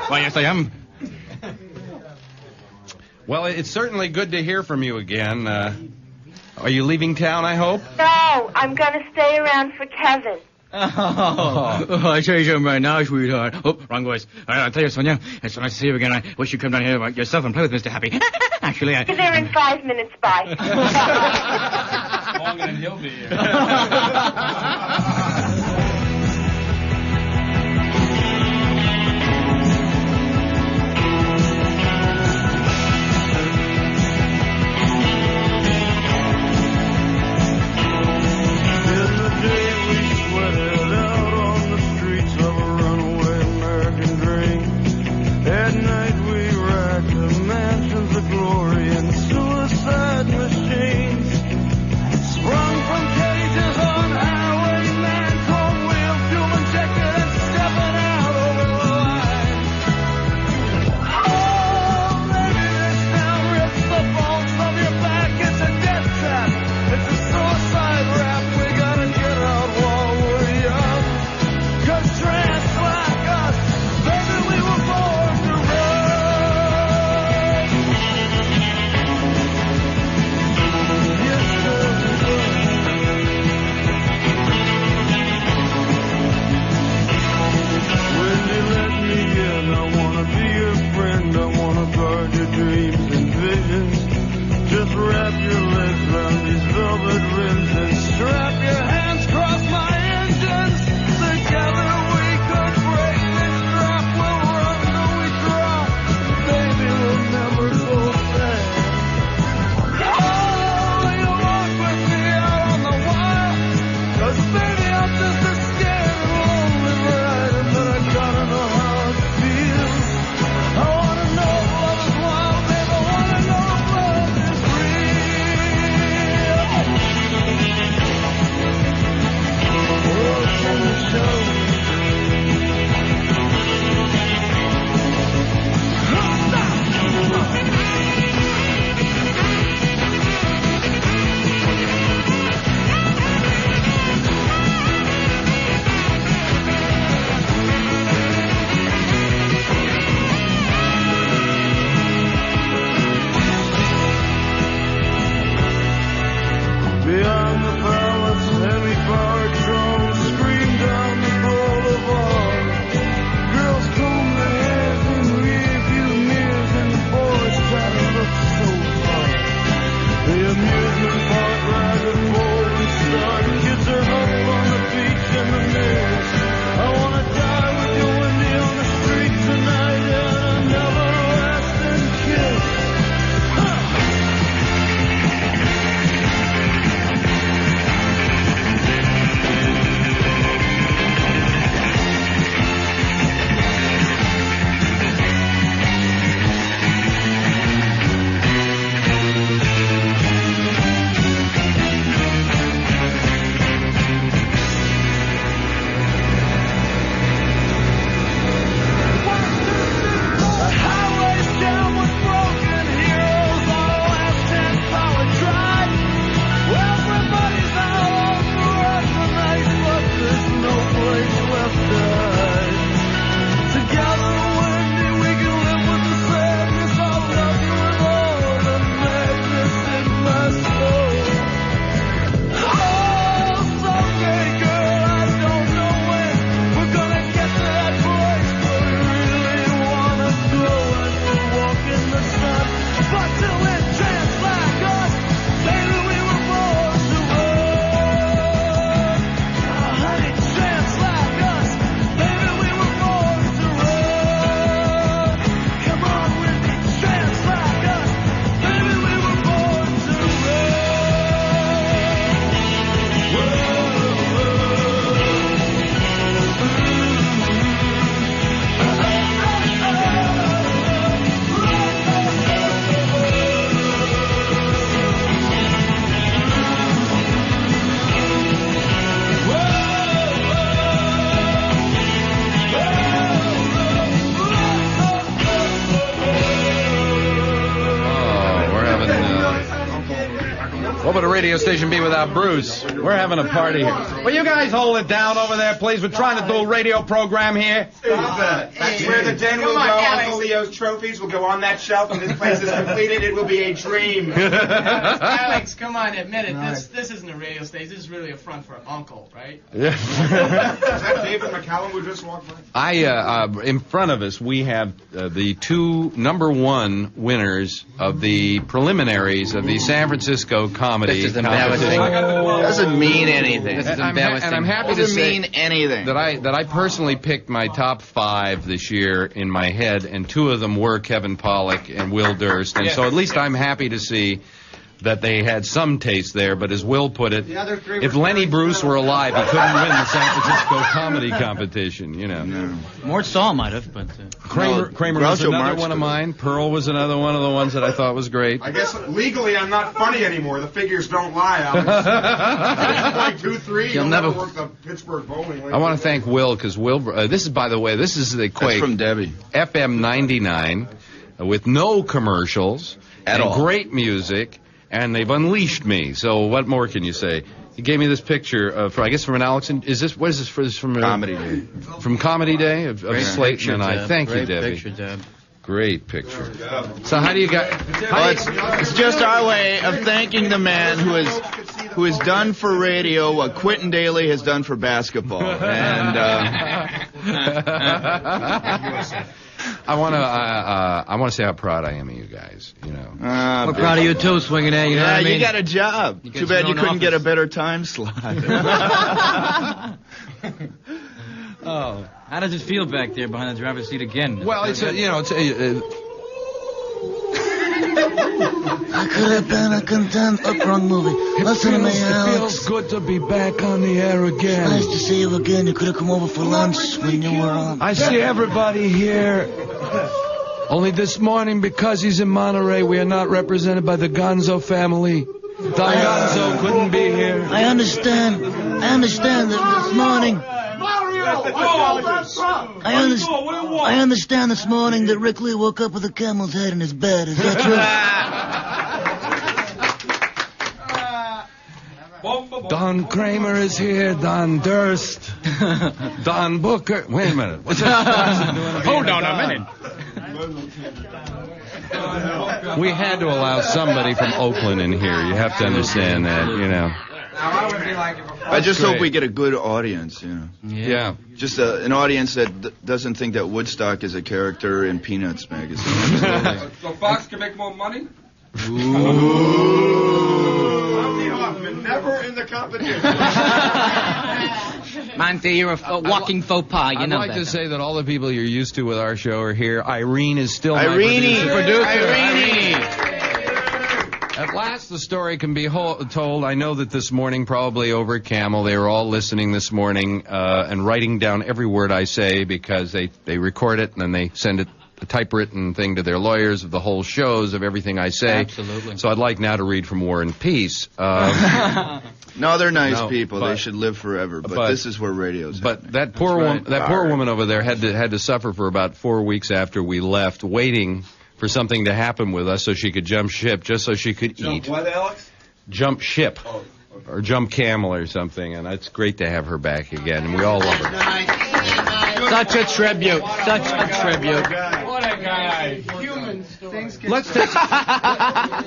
Why, yes, I am. Well, it's certainly good to hear from you again. Are you leaving town, I hope? No, I'm going to stay around for Kevin. I tell you something right now, sweetheart. Oh, wrong voice. I'll tell you, Sonia, it's so nice to see you again. I wish you'd come down here yourself and play with Mr. Happy. Actually, Be there in 5 minutes. Bye. Longer than he'll be here. Machines sprung from cages on highway What would a radio station be without Bruce? We're having a party here. Will you guys hold it down over there, please? We're trying to do a radio program here. That's where the den will go. Uncle Leo's trophies will go on that shelf. When this place is completed, it will be a dream. Alex, come on, admit it. This isn't a radio station. This is really a front for Uncle, right? Yeah. Is that David McCallum who just walked by? In front of us, we have the two #1 winners of the preliminaries of the San Francisco comedy This is embarrassing. Doesn't mean anything. This is embarrassing. And I'm happy to Doesn't say mean anything. that I personally picked my top 5 this year in my head, and 2 of them were Kevin Pollak and Will Durst, and so at least I'm happy to see that they had some taste there, but as Will put it, if Lenny Bruce were alive, he couldn't win the San Francisco comedy competition, you know. No. Mort Saul might have, but... Kramer was another one of mine. Pearl was another one of the ones that I thought was great. I guess legally I'm not funny anymore. The figures don't lie, Alex. 2-3. You'll never work the Pittsburgh bowling league. I want to thank Will, because Will, this is, by the way, this is the Quake. That's from Debbie. FM 99, with no commercials, At and all. great music. And they've unleashed me. So what more can you say? He gave me this picture from an Alex. Is this what is this for? This from Comedy Day. From Comedy Day of Slayton picture, and I. Deb. Thank you, Great Debbie. picture, Deb. Great picture. So how do you got? Well, it's just our way of thanking the man who has done for radio what Quentin Daly has done for basketball. And I want to say how proud I am of you guys. You know, We're proud of you too, Swinging A. You know what I mean? you got a job. You Too get bad your you own couldn't get a office. better time slot. Oh, how does it feel back there behind the driver's seat again? well, it's a, I could have been a content wrong movie. Listen to me, Alex. feels good to be back on the air again. Nice to see you again. You could have come over for lunch when you were on. I see everybody here. Only this morning, because he's in Monterey, we are not represented by the Gonzo family. Don Gonzo couldn't be here. I understand that this morning. I understand this morning that Rick Lee woke up with a camel's head in his bed. Is that true? Don Kramer is here. Don Durst. Don Booker. Wait a minute. What's that? Hold on a minute. We had to allow somebody from Oakland in here. You have to understand that, you know. I just hope we get a good audience, you know. Yeah. Just an audience that doesn't think that Woodstock is a character in Peanuts magazine. So Fox can make more money? Monty Hoffman, never in the competition. Monty, you're a walking faux pas. You I'd know like that. to say that all the people you're used to with our show are here. Irene is still my Irene! producer. Irene! At last, the story can be told. I know that this morning, probably over at Camel, they were all listening this morning and writing down every word I say because they record it and then they send it, a typewritten thing to their lawyers of the whole shows of everything I say. Absolutely. So I'd like now to read from War and Peace. No, they're nice No, people. but- They should live forever. But this is where radio's But happening. that poor That's right. poor woman over there had to suffer for about 4 weeks after we left, waiting for something to happen with us so she could jump ship, just so she could eat. What, Alex? Jump ship. Or jump camel or something, and it's great to have her back again, and we all love her. Such a tribute. Such a tribute. What a guy.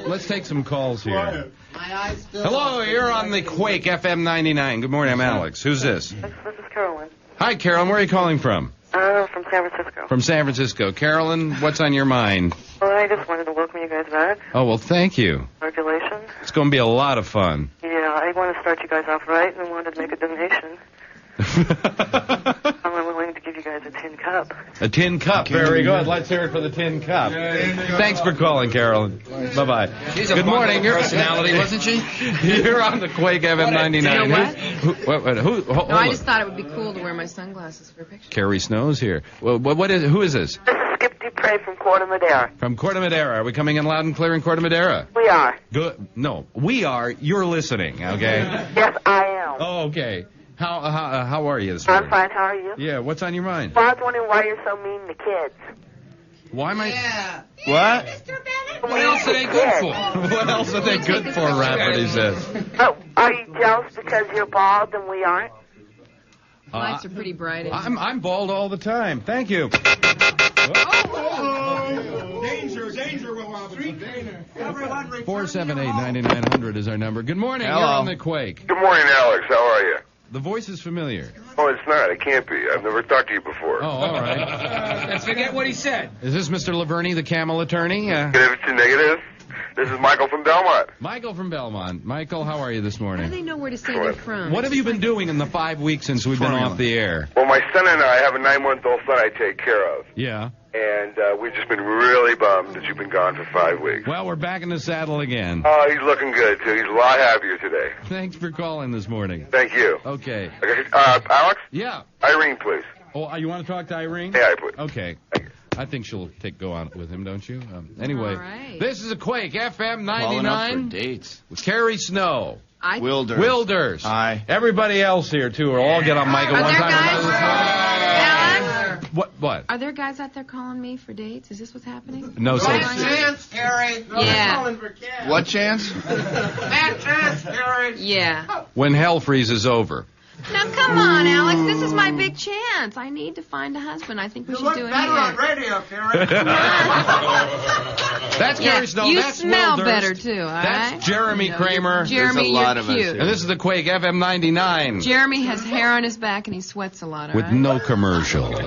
Let's take some calls here. My eyes still. Hello, you're on the Quake FM 99. Good morning, I'm Alex. Who's this? This is Carolyn. Hi, Carolyn. Where are you calling from? From San Francisco. From San Francisco. Carolyn, what's on your mind? Well, I just wanted to welcome you guys back. Oh, well, thank you. Congratulations. It's going to be a lot of fun. Yeah, I want to start you guys off right and wanted to make a donation. I'm willing to give you guys a tin cup. A tin cup. Very good. Let's hear it for the tin cup. Thanks for calling, Carolyn. Bye-bye. She's a Good morning. bundle of personality, wasn't she? You're on the Quake FM 99. Who? No, I just thought it would be cool to wear my sunglasses for a picture. Carrie Snow's here. Well, who is this? This is Skip Dupre from Corte Madera. From Corte Madera. Are we coming in loud and clear in Corte Madera? We are. Good. No, we are. You're listening, okay? Yes, I am. Oh, okay. How are you this I'm morning? fine. How are you? Yeah, what's on your mind? Well, I was wondering why you're so mean to kids. Why am I... Yeah. What? What else are they good for? What else are they good for, Rafferty says? Oh, are you jealous because you're bald and we aren't? Lights are pretty bright. I'm bald all the time. Thank you. Danger, Will Robinson. 478-9900 is our number. Good morning. Hello. You're on the Quake. Good morning, Alex. How are you? The voice is familiar. Oh, it's not. It can't be. I've never talked to you before. Oh, all right. Let's forget what he said. Is this Mr. Laverne, the camel attorney? If it's a negative, this is Michael from Belmont. Michael from Belmont. Michael, how are you this How do morning? they know where to say they're from? What have you been doing in the 5 weeks since we've been off the air? Well, my son and I have a 9-month-old son I take care of. Yeah. And we've just been really bummed that you've been gone for 5 weeks. Well, we're back in the saddle again. Oh, he's looking good, too. He's a lot happier today. Thanks for calling this morning. Thank you. Okay. Alex? Yeah. Irene, please. Oh, you want to talk to Irene? Yeah, please. Okay. I think she'll go on with him, don't you? Anyway, All right. This is a Quake FM Calling up for 99 dates. with Carrie Snow. Wilders. Wilders. Hi. Everybody else here, too, will all get on Michael Are one there time. guys? Alex? What? Are there guys out there calling me for dates? Is this what's happening? No, so... Chance, Carrie. Yeah. What chance? That chance, Carrie. Yeah. When hell freezes over. Now, come on, Alex. This is my big chance. I need to find a husband. I think we should do it better on here. radio, Carrie. That's Carrie Snow. You That's smell Wilders. better, too, all right? That's Jeremy Kramer. Jeremy, There's a lot you're of us cute. here. And this is the Quake FM 99 Jeremy has hair on his back and he sweats a lot, all with right? no commercials.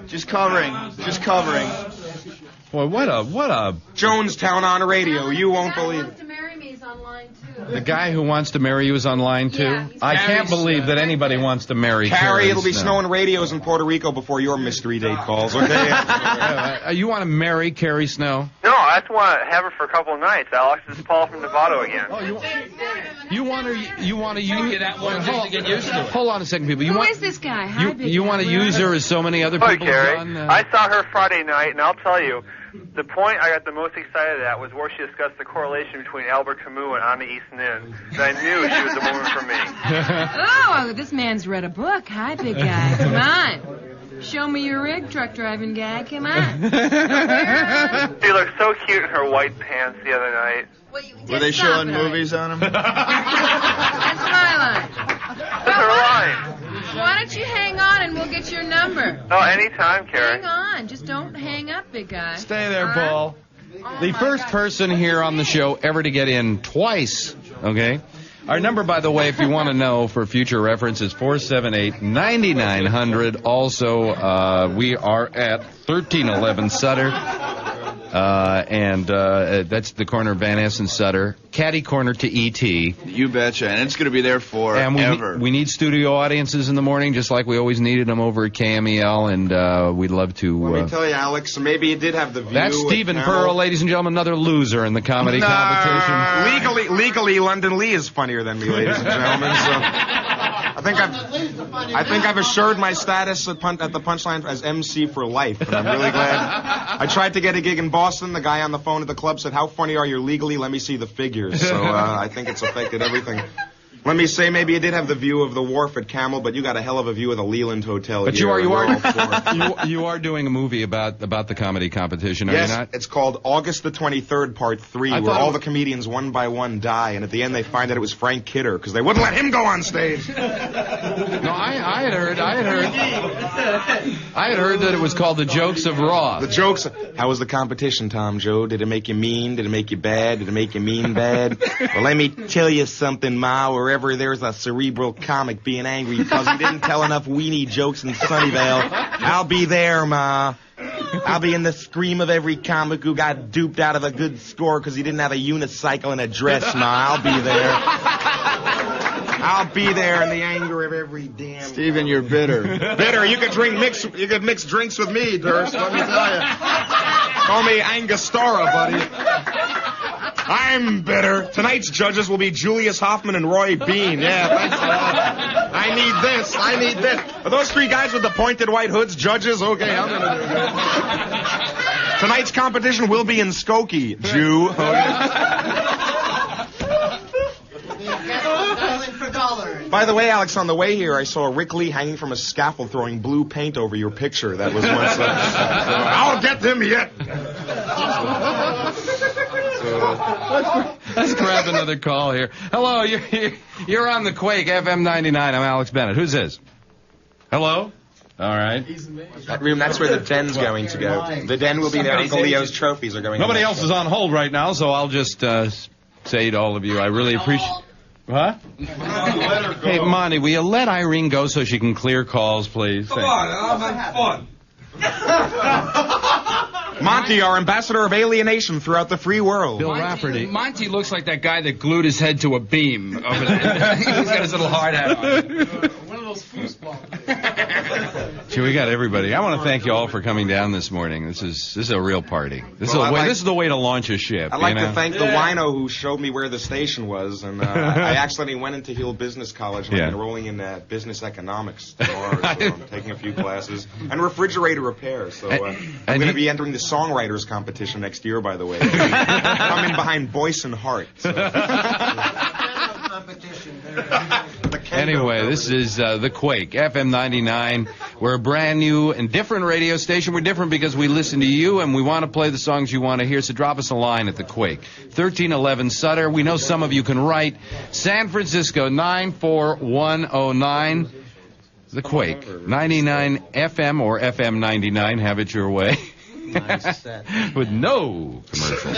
Just covering. Just covering. Boy, what a Jonestown on radio. You won't believe it. To marry me is online, too. The guy who wants to marry you is online, too? Yeah, I can't believe that anybody wants to marry Carrie. Carrie, it'll be Snow. snowing radios in Puerto Rico before your mystery date calls, okay? You want to marry Carrie Snow? No, I just want to have her for a couple of nights, Alex. This is Paul from Nevada again. Oh, you want to use that one just to get used to it. Hold on a second, people. Who is this guy? Hi, big you guy. want to use her as so many other Hi, people Carrie. have done? I saw her Friday night, and I'll tell you, the point I got the most excited at was where she discussed the correlation between Albert Camus and Anna East Nin. And I knew she was the woman for me. Oh, this man's read a book. Hi, big guy. Come on. Show me your rig, truck driving guy. Come on. She looked so cute in her white pants the other night. Were they showing movies on them? That's my line. That's her line. Why don't you hang on and we'll get your number? Oh, anytime, Carrie. Hang on. Just don't hang up, big guy. Stay there, Paul. The first person here on the show ever to get in twice, okay? Our number, by the way, if you want to know for future reference, is 478-9900. Also, we are at 1311 Sutter. That's the corner of Van Ness and Sutter. Caddy corner to E.T. You betcha, and it's going to be there forever. And we need studio audiences in the morning, just like we always needed them over at KMEL, and we'd love to... Let me tell you, Alex, maybe you did have the view. That's Stephen Pearl, ladies and gentlemen, another loser in the comedy competition. Legally, London Lee is funnier than me, ladies and gentlemen, so... I think I've assured my status at the Punchline as MC for life, and I'm really glad. I tried to get a gig in Boston. The guy on the phone at the club said, "How funny are you legally? Let me see the figures." So I think it's affected everything. Let me say, maybe you did have the view of the wharf at Camel, but you got a hell of a view of the Leland Hotel. But you are doing a movie about the comedy competition, are you not? It's called August the 23rd, Part 3, where all the comedians one by one die, and at the end they find that it was Frank Kidder because they wouldn't let him go on stage. No, I had heard that it was called The Jokes of Ross. The jokes. How was the competition, Tom Joe? Did it make you mean? Did it make you bad? Did it make you mean bad? Well, let me tell you something, Ma. Wherever there's a cerebral comic being angry because he didn't tell enough weenie jokes in Sunnyvale, I'll be there, Ma. I'll be in the scream of every comic who got duped out of a good score because he didn't have a unicycle and a dress, Ma. I'll be there. I'll be there in the anger of every damn... Steven, you're bitter. Bitter? You could mix drinks with me, Durst, let me tell you. Call me Angostura, buddy. I'm bitter. Tonight's judges will be Julius Hoffman and Roy Bean. Yeah, thanks a lot. I need this. Are those three guys with the pointed white hoods judges? Okay, I'm gonna do this. Tonight's competition will be in Skokie, Jew. By the way, Alex, on the way here, I saw Rick Lee hanging from a scaffold throwing blue paint over your picture. That was once... I'll get them yet. Let's grab another call here. Hello, you're on the Quake FM 99. I'm Alex Bennett. Who's this? Hello? All right. That room, that's where the den's going to go. The den will be there. Uncle Leo's trophies are going Nobody else is on hold right now, so I'll just say to all of you, I really appreciate... Huh? Hey, Monty, will you let Irene go so she can clear calls, please? Come on, I'm having fun. Monty, our ambassador of alienation throughout the free world. Bill Rafferty. Monty looks like that guy that glued his head to a beam over there. He's got his little hard hat on. One of those foosballs. Sure, we got everybody. I want to thank you all for coming down this morning. This is a real party. This is the way to launch a ship. I'd like to thank the wino who showed me where the station was, and I actually went into Hill Business College and I'm enrolling in business economics tomorrow, so I'm taking a few classes. And refrigerator repair, so I'm going to be entering the songwriters competition next year, by the way. I'm in behind Boyce and Hart. So. Anyway, this is The Quake, FM 99. We're a brand new and different radio station. We're different because we listen to you, and we want to play the songs you want to hear, so drop us a line at The Quake. 1311 Sutter. We know some of you can write. San Francisco, 94109. The Quake, 99 FM or FM 99. Have it your way. Nice set. With no commercials.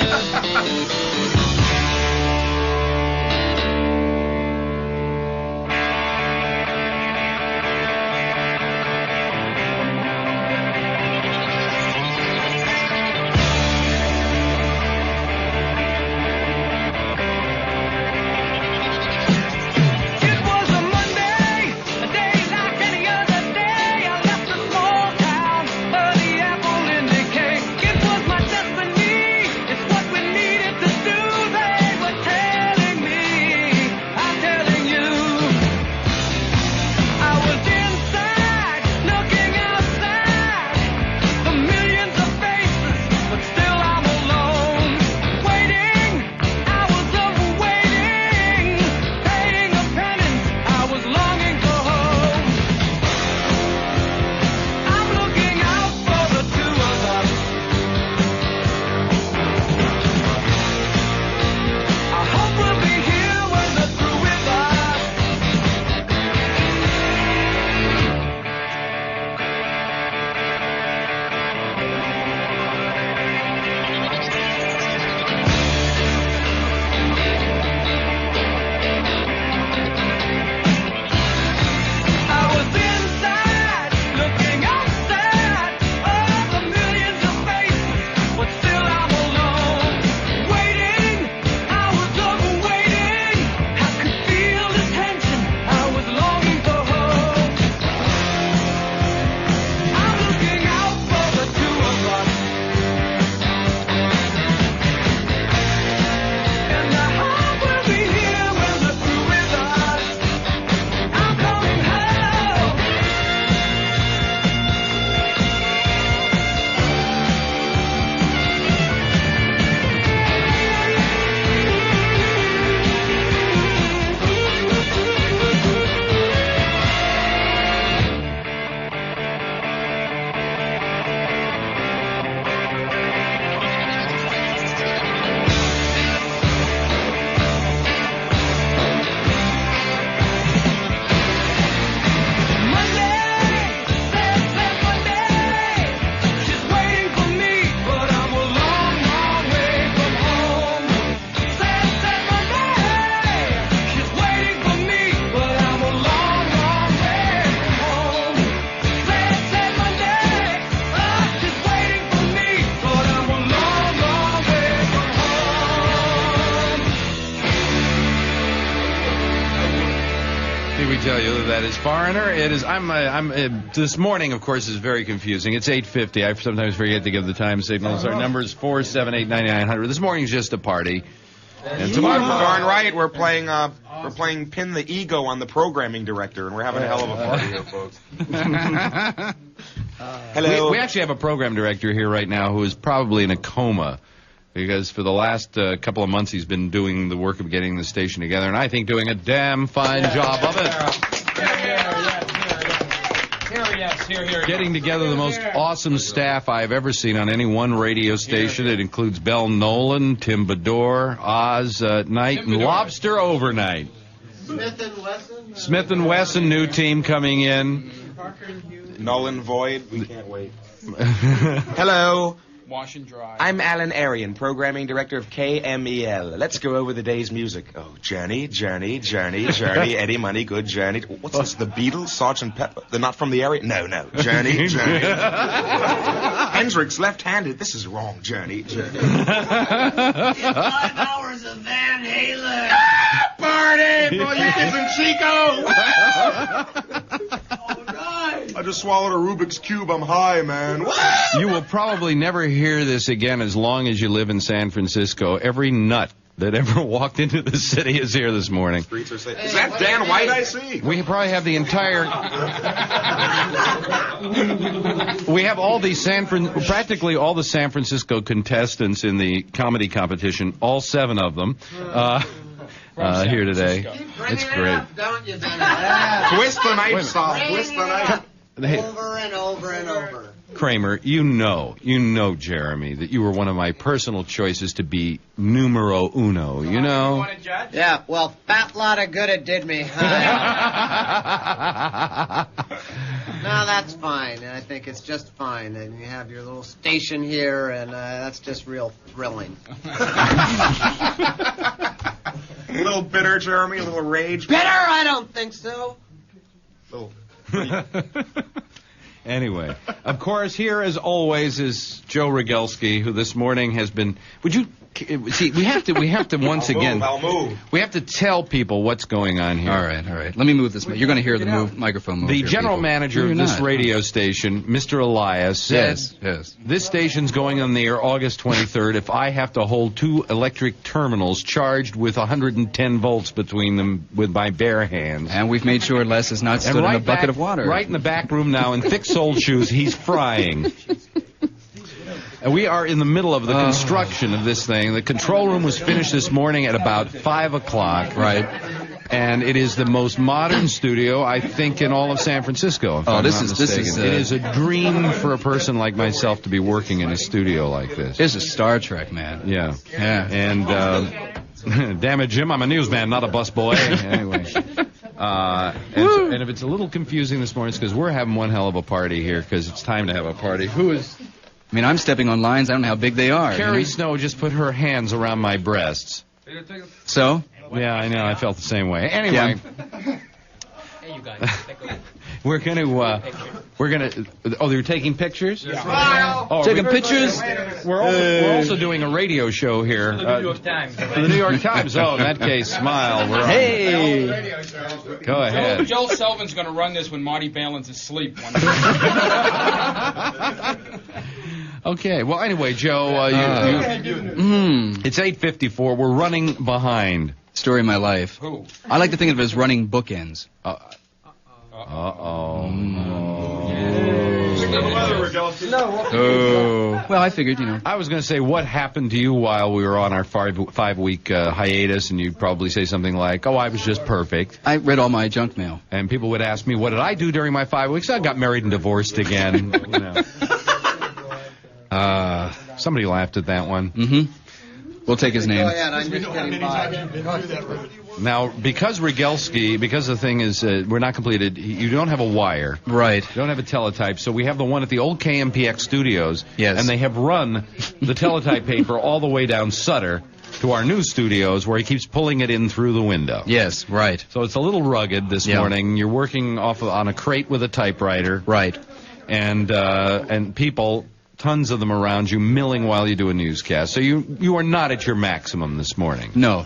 tell you that is Foreigner. It is. This morning, of course, is very confusing. It's 8:50. I sometimes forget to give the time signals. Our number is 478-9900. This morning's just a party. And tomorrow, darn right, we're playing Pin the Ego on the programming director, and we're having a hell of a party here, folks. Hello. We actually have a program director here right now who is probably in a coma, because for the last couple of months he's been doing the work of getting the station together, and I think doing a damn fine job of it. Getting together the most awesome staff I've ever seen on any one radio station. It includes Bell Nolan, Tim Bador, Oz at night, and Lobster overnight. Smith and Wesson, new team coming in. Null and void. We can't wait. Hello. Wash and dry. I'm Alan Arian, programming director of KMEL. Let's go over the day's music. Oh, Journey, Eddie Money, Good Journey. What's this, the Beatles, Sgt. Pepper? They're not from the area? No, Journey. Hendrix, left-handed. This is wrong, Journey. It's 5 hours of Van Halen. Party for you kids in Chico. I just swallowed a Rubik's Cube. I'm high, man. You will probably never hear this again as long as you live in San Francisco. Every nut that ever walked into the city is here this morning. Streets are saying, is that Dan White I see? We probably have the entire... We have all the practically all the San Francisco contestants in the comedy competition, all 7 of them, here today. It's great. Don't you, Twist the knife, Saul. Twist the knife. Over and over and over. Kramer, you know, Jeremy, that you were one of my personal choices to be numero uno, you know? You want to judge? Yeah, well, fat lot of good it did me. No, that's fine. I think it's just fine. And you have your little station here, and that's just real thrilling. A little bitter, Jeremy, a little rage. Bitter? I don't think so. Little. Anyway, of course, here as always is Joe Rogelski, who this morning has been. Would you see? We have to once again. I'll move. We have to tell people what's going on here. All right. Let me move this. You're going to hear the microphone move. The here, general people. manager of this radio station, Mr. Elias, said, Yes. This station's going on the air August 23rd. If I have to hold 2 electric terminals charged with 110 volts between them with my bare hands, and we've made sure Les has not stood in a bucket of water. Right in the back room now, in thick soled shoes, he's frying. And we are in the middle of the construction of this thing. The control room was finished this morning at about 5 o'clock. Right. And it is the most modern studio, I think, in all of San Francisco. This is it is a dream for a person like myself to be working in a studio like this. This is Star Trek, man. Yeah. And, damn it, Jim, I'm a newsman, not a busboy. Anyway. And if it's a little confusing this morning, it's because we're having one hell of a party here, because it's time to have a party. Who is... I mean, I'm stepping on lines. I don't know how big they are. Carrie Snow just put her hands around my breasts. So? Yeah, I know. I felt the same way. Anyway. Hey, you guys. We're gonna. Oh, they're taking pictures. Yeah. Oh, taking pictures. We're also doing a radio show here. For the New York Times. For the New York Times. Oh, in that case, smile. We're on. Hey. Go ahead. Joel Selvin's going to run this when Marty Balin's asleep. Okay. Well, anyway, Joe, it's 8:54. We're running behind. Story of my life. Who? I like to think of it as running bookends. Well, I figured, I was going to say, what happened to you while we were on our 5-week hiatus, and you'd probably say something like, oh, I was just perfect. I read all my junk mail. And people would ask me, what did I do during my 5 weeks? I got married and divorced again. Somebody laughed at that one. Mm-hmm. We'll take his name. Go ahead, I'm just getting by. Now, because the thing is, we're not completed, you don't have a wire. Right. You don't have a teletype, so we have the one at the old KMPX studios. Yes. And they have run the teletype paper all the way down Sutter to our new studios, where he keeps pulling it in through the window. Yes, right. So it's a little rugged this morning. You're working on a crate with a typewriter. Right. And people tons of them around you, milling while you do a newscast. So you are not at your maximum this morning. No.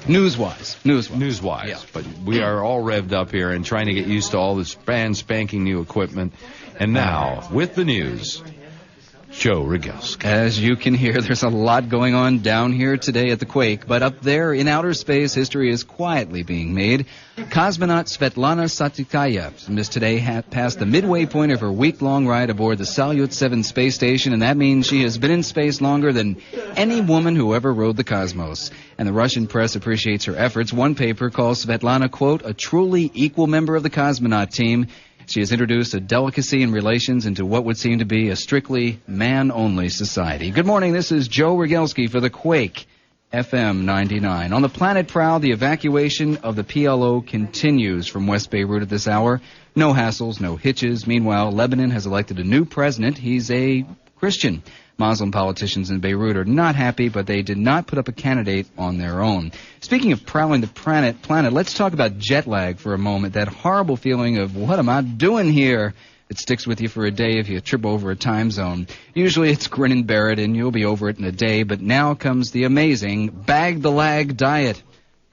News-wise. Yeah. But we are all revved up here and trying to get used to all this brand spanking new equipment. And now, with the news, Joe Rogalski. As you can hear, there's a lot going on down here today at the Quake, but up there in outer space, history is quietly being made. Cosmonaut Svetlana Satikaya missed today past the midway point of her week-long ride aboard the Salyut 7 space station, and that means she has been in space longer than any woman who ever rode the Cosmos. And the Russian press appreciates her efforts. One paper calls Svetlana, quote, a truly equal member of the cosmonaut team. She has introduced a delicacy in relations into what would seem to be a strictly man-only society. Good morning, this is Joe Rogalski for the Quake, FM 99. On the planet prowl, the evacuation of the PLO continues from West Beirut at this hour. No hassles, no hitches. Meanwhile, Lebanon has elected a new president. He's a Christian. Muslim politicians in Beirut are not happy, but they did not put up a candidate on their own. Speaking of prowling the planet, let's talk about jet lag for a moment. That horrible feeling of, what am I doing here? It sticks with you for a day if you trip over a time zone. Usually it's grin and bear it, and you'll be over it in a day, but now comes the amazing Bag the Lag diet,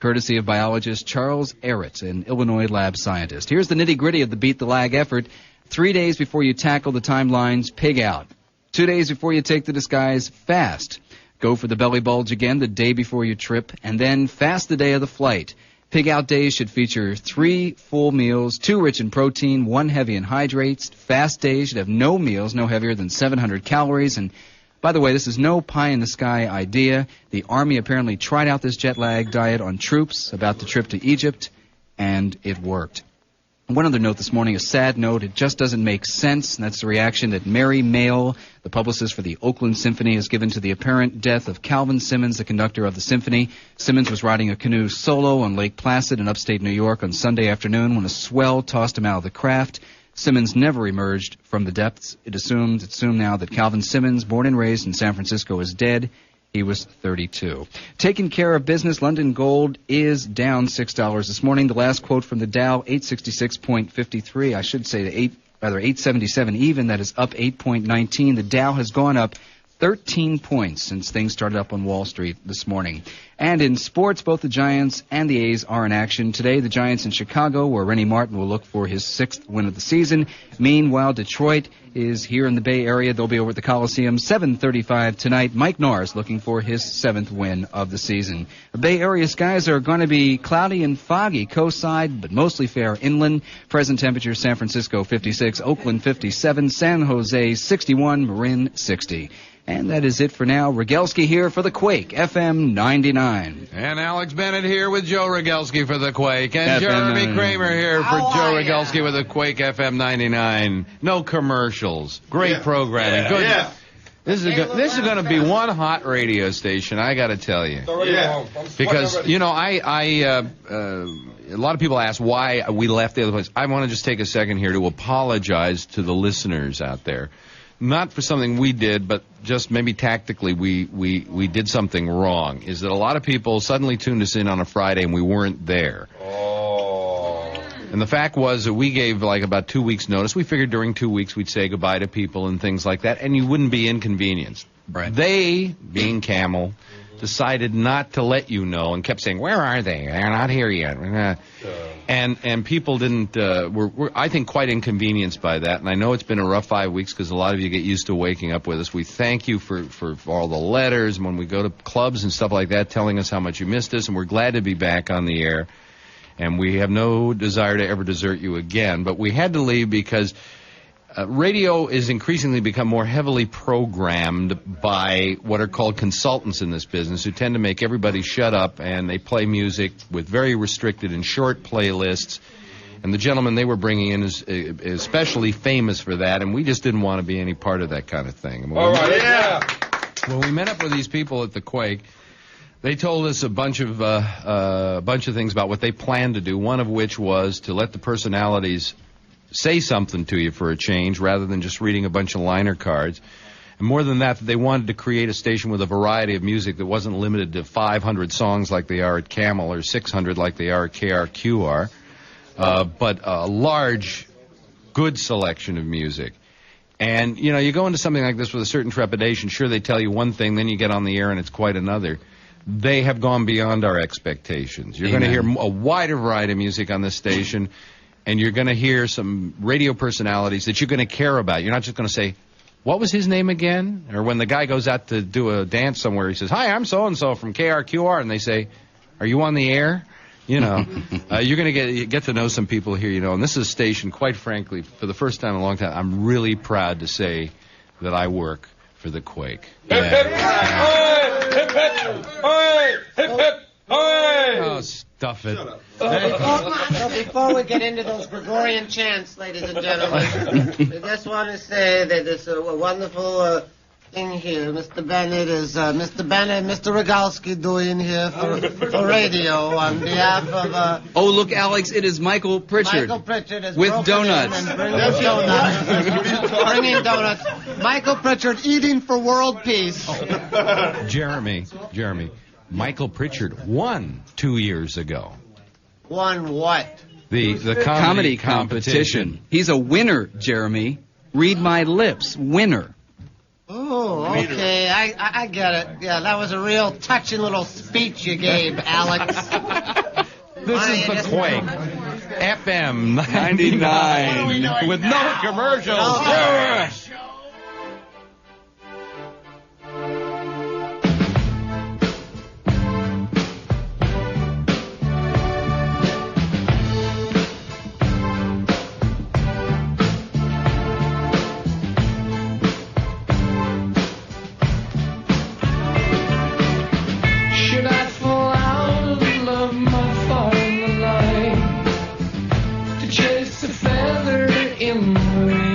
courtesy of biologist Charles Ehret, an Illinois lab scientist. Here's the nitty-gritty of the Beat the Lag effort. 3 days before you tackle the timelines, pig out. 2 days before you take the disguise, fast. Go for the belly bulge again the day before you trip, and then fast the day of the flight. Pig out days should feature 3 full meals, 2 rich in protein, 1 heavy in hydrates. Fast days should have no meals, no heavier than 700 calories. And by the way, this is no pie-in-the-sky idea. The Army apparently tried out this jet lag diet on troops about the trip to Egypt, and it worked. One other note this morning, a sad note. It just doesn't make sense, and that's the reaction that Mary Mayle, the publicist for the Oakland Symphony, has given to the apparent death of Calvin Simmons, the conductor of the symphony. Simmons was riding a canoe solo on Lake Placid in upstate New York on Sunday afternoon when a swell tossed him out of the craft. Simmons never emerged from the depths. It's assumed now that Calvin Simmons, born and raised in San Francisco, is dead. He was 32. Taking care of business, London gold is down $6 this morning. The last quote from the Dow, 866.53. I should say 877 even. That is up 8.19. The Dow has gone up 13 points since things started up on Wall Street this morning. And in sports, both the Giants and the A's are in action today. The Giants in Chicago, where Rennie Martin will look for his 6th win of the season. Meanwhile, Detroit is here in the Bay Area. They'll be over at the Coliseum, 7:35 tonight. Mike Norris looking for his 7th win of the season. The Bay Area skies are going to be cloudy and foggy coastside, but mostly fair inland. Present temperature, San Francisco 56, Oakland 57, San Jose 61, Marin 60. And that is it for now. Rogalski here for the Quake, FM 99. And Alex Bennett here with Joe Rogalski for the Quake. And Jeremy Kramer here for Joe Rogalski with the Quake, FM 99. No commercials. Great programming. Good. Yeah. This is going to be one hot radio station, I got to tell you. Because, you know, a lot of people ask why we left the other place. I want to just take a second here to apologize to the listeners out there. Not for something we did, but just maybe tactically we did something wrong. Is that a lot of people suddenly tuned us in on a Friday and we weren't there. Oh. And the fact was that we gave like about 2 weeks' notice. We figured during 2 weeks we'd say goodbye to people and things like that, and you wouldn't be inconvenienced. Right. They, being Camel, decided not to let you know and kept saying, "Where are they? They're not here yet." And people didn't, were I think, quite inconvenienced by that. And I know it's been a rough 5 weeks because a lot of you get used to waking up with us. We thank you for all the letters and when we go to clubs and stuff like that telling us how much you missed us. And we're glad to be back on the air. And we have no desire to ever desert you again. But we had to leave because radio is increasingly become more heavily programmed by what are called consultants in this business who tend to make everybody shut up, and they play music with very restricted and short playlists. And the gentleman they were bringing in is especially famous for that, and we just didn't want to be any part of that kind of thing. When we met up with these people at the Quake, they told us a bunch of things about what they planned to do, one of which was to let the personalities say something to you for a change rather than just reading a bunch of liner cards. And more than that, they wanted to create a station with a variety of music that wasn't limited to 500 songs like they are at Camel or 600 like they are at KRQR, but a large, good selection of music. And, you know, you go into something like this with a certain trepidation. Sure, they tell you one thing, then you get on the air and it's quite another. They have gone beyond our expectations. You're going to hear a wider variety of music on this station, and you're going to hear some radio personalities that you're going to care about. You're not just going to say, what was his name again? Or when the guy goes out to do a dance somewhere, he says, hi, I'm so-and-so from KRQR, and they say, are you on the air? You know, you're going to get to know some people here, you know, and this is a station, quite frankly, for the first time in a long time, I'm really proud to say that I work for the Quake. Hip, hip, hooray! Hip, hip, hooray! Hip, hip, hooray! Oh, stuff it. Before we get into those Gregorian chants, ladies and gentlemen, we just want to say that it's a wonderful thing here. Mr. Bennett, Mr. Rogalski doing here for radio on behalf of... Oh, look, Alex, it is Michael Pritchard. Michael Pritchard is with broken donuts. in and bringing donuts. Michael Pritchard eating for world peace. Jeremy, Michael Pritchard won 2 years ago. Won what? The comedy competition. He's a winner, Jeremy. Read my lips, winner. Oh, okay. I get it. Yeah, that was a real touching little speech you gave, Alex. This is the Quake. FM 99 with no commercials. Should I fall out of love, my far in the line, to chase a feather in the wind?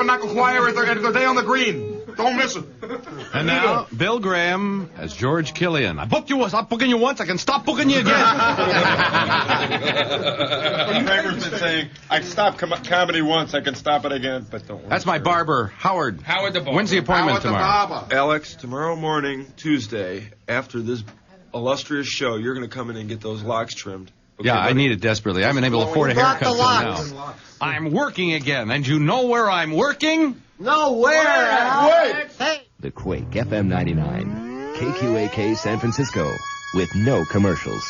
Tabernacle Choir at the day on the green. Don't miss it. And now, Bill Graham as George Killian. I booked you once. I'm booking you once. I can stop booking you again. Kramer's been saying, I stopped comedy once, I can stop it again, but don't worry. That's my barber, Howard. Howard the barber. When's the appointment tomorrow? Alex, tomorrow morning, Tuesday, after this illustrious show, you're going to come in and get those locks trimmed. Okay, Yeah, buddy? I need it desperately. I haven't been able to afford a haircut till now. I'm working again, and you know where I'm working? Nowhere, Alex. Hey. The Quake FM 99, KQAK San Francisco, with no commercials.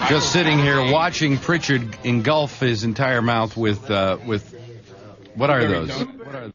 Just sitting here watching Pritchard engulf his entire mouth with what are those? What are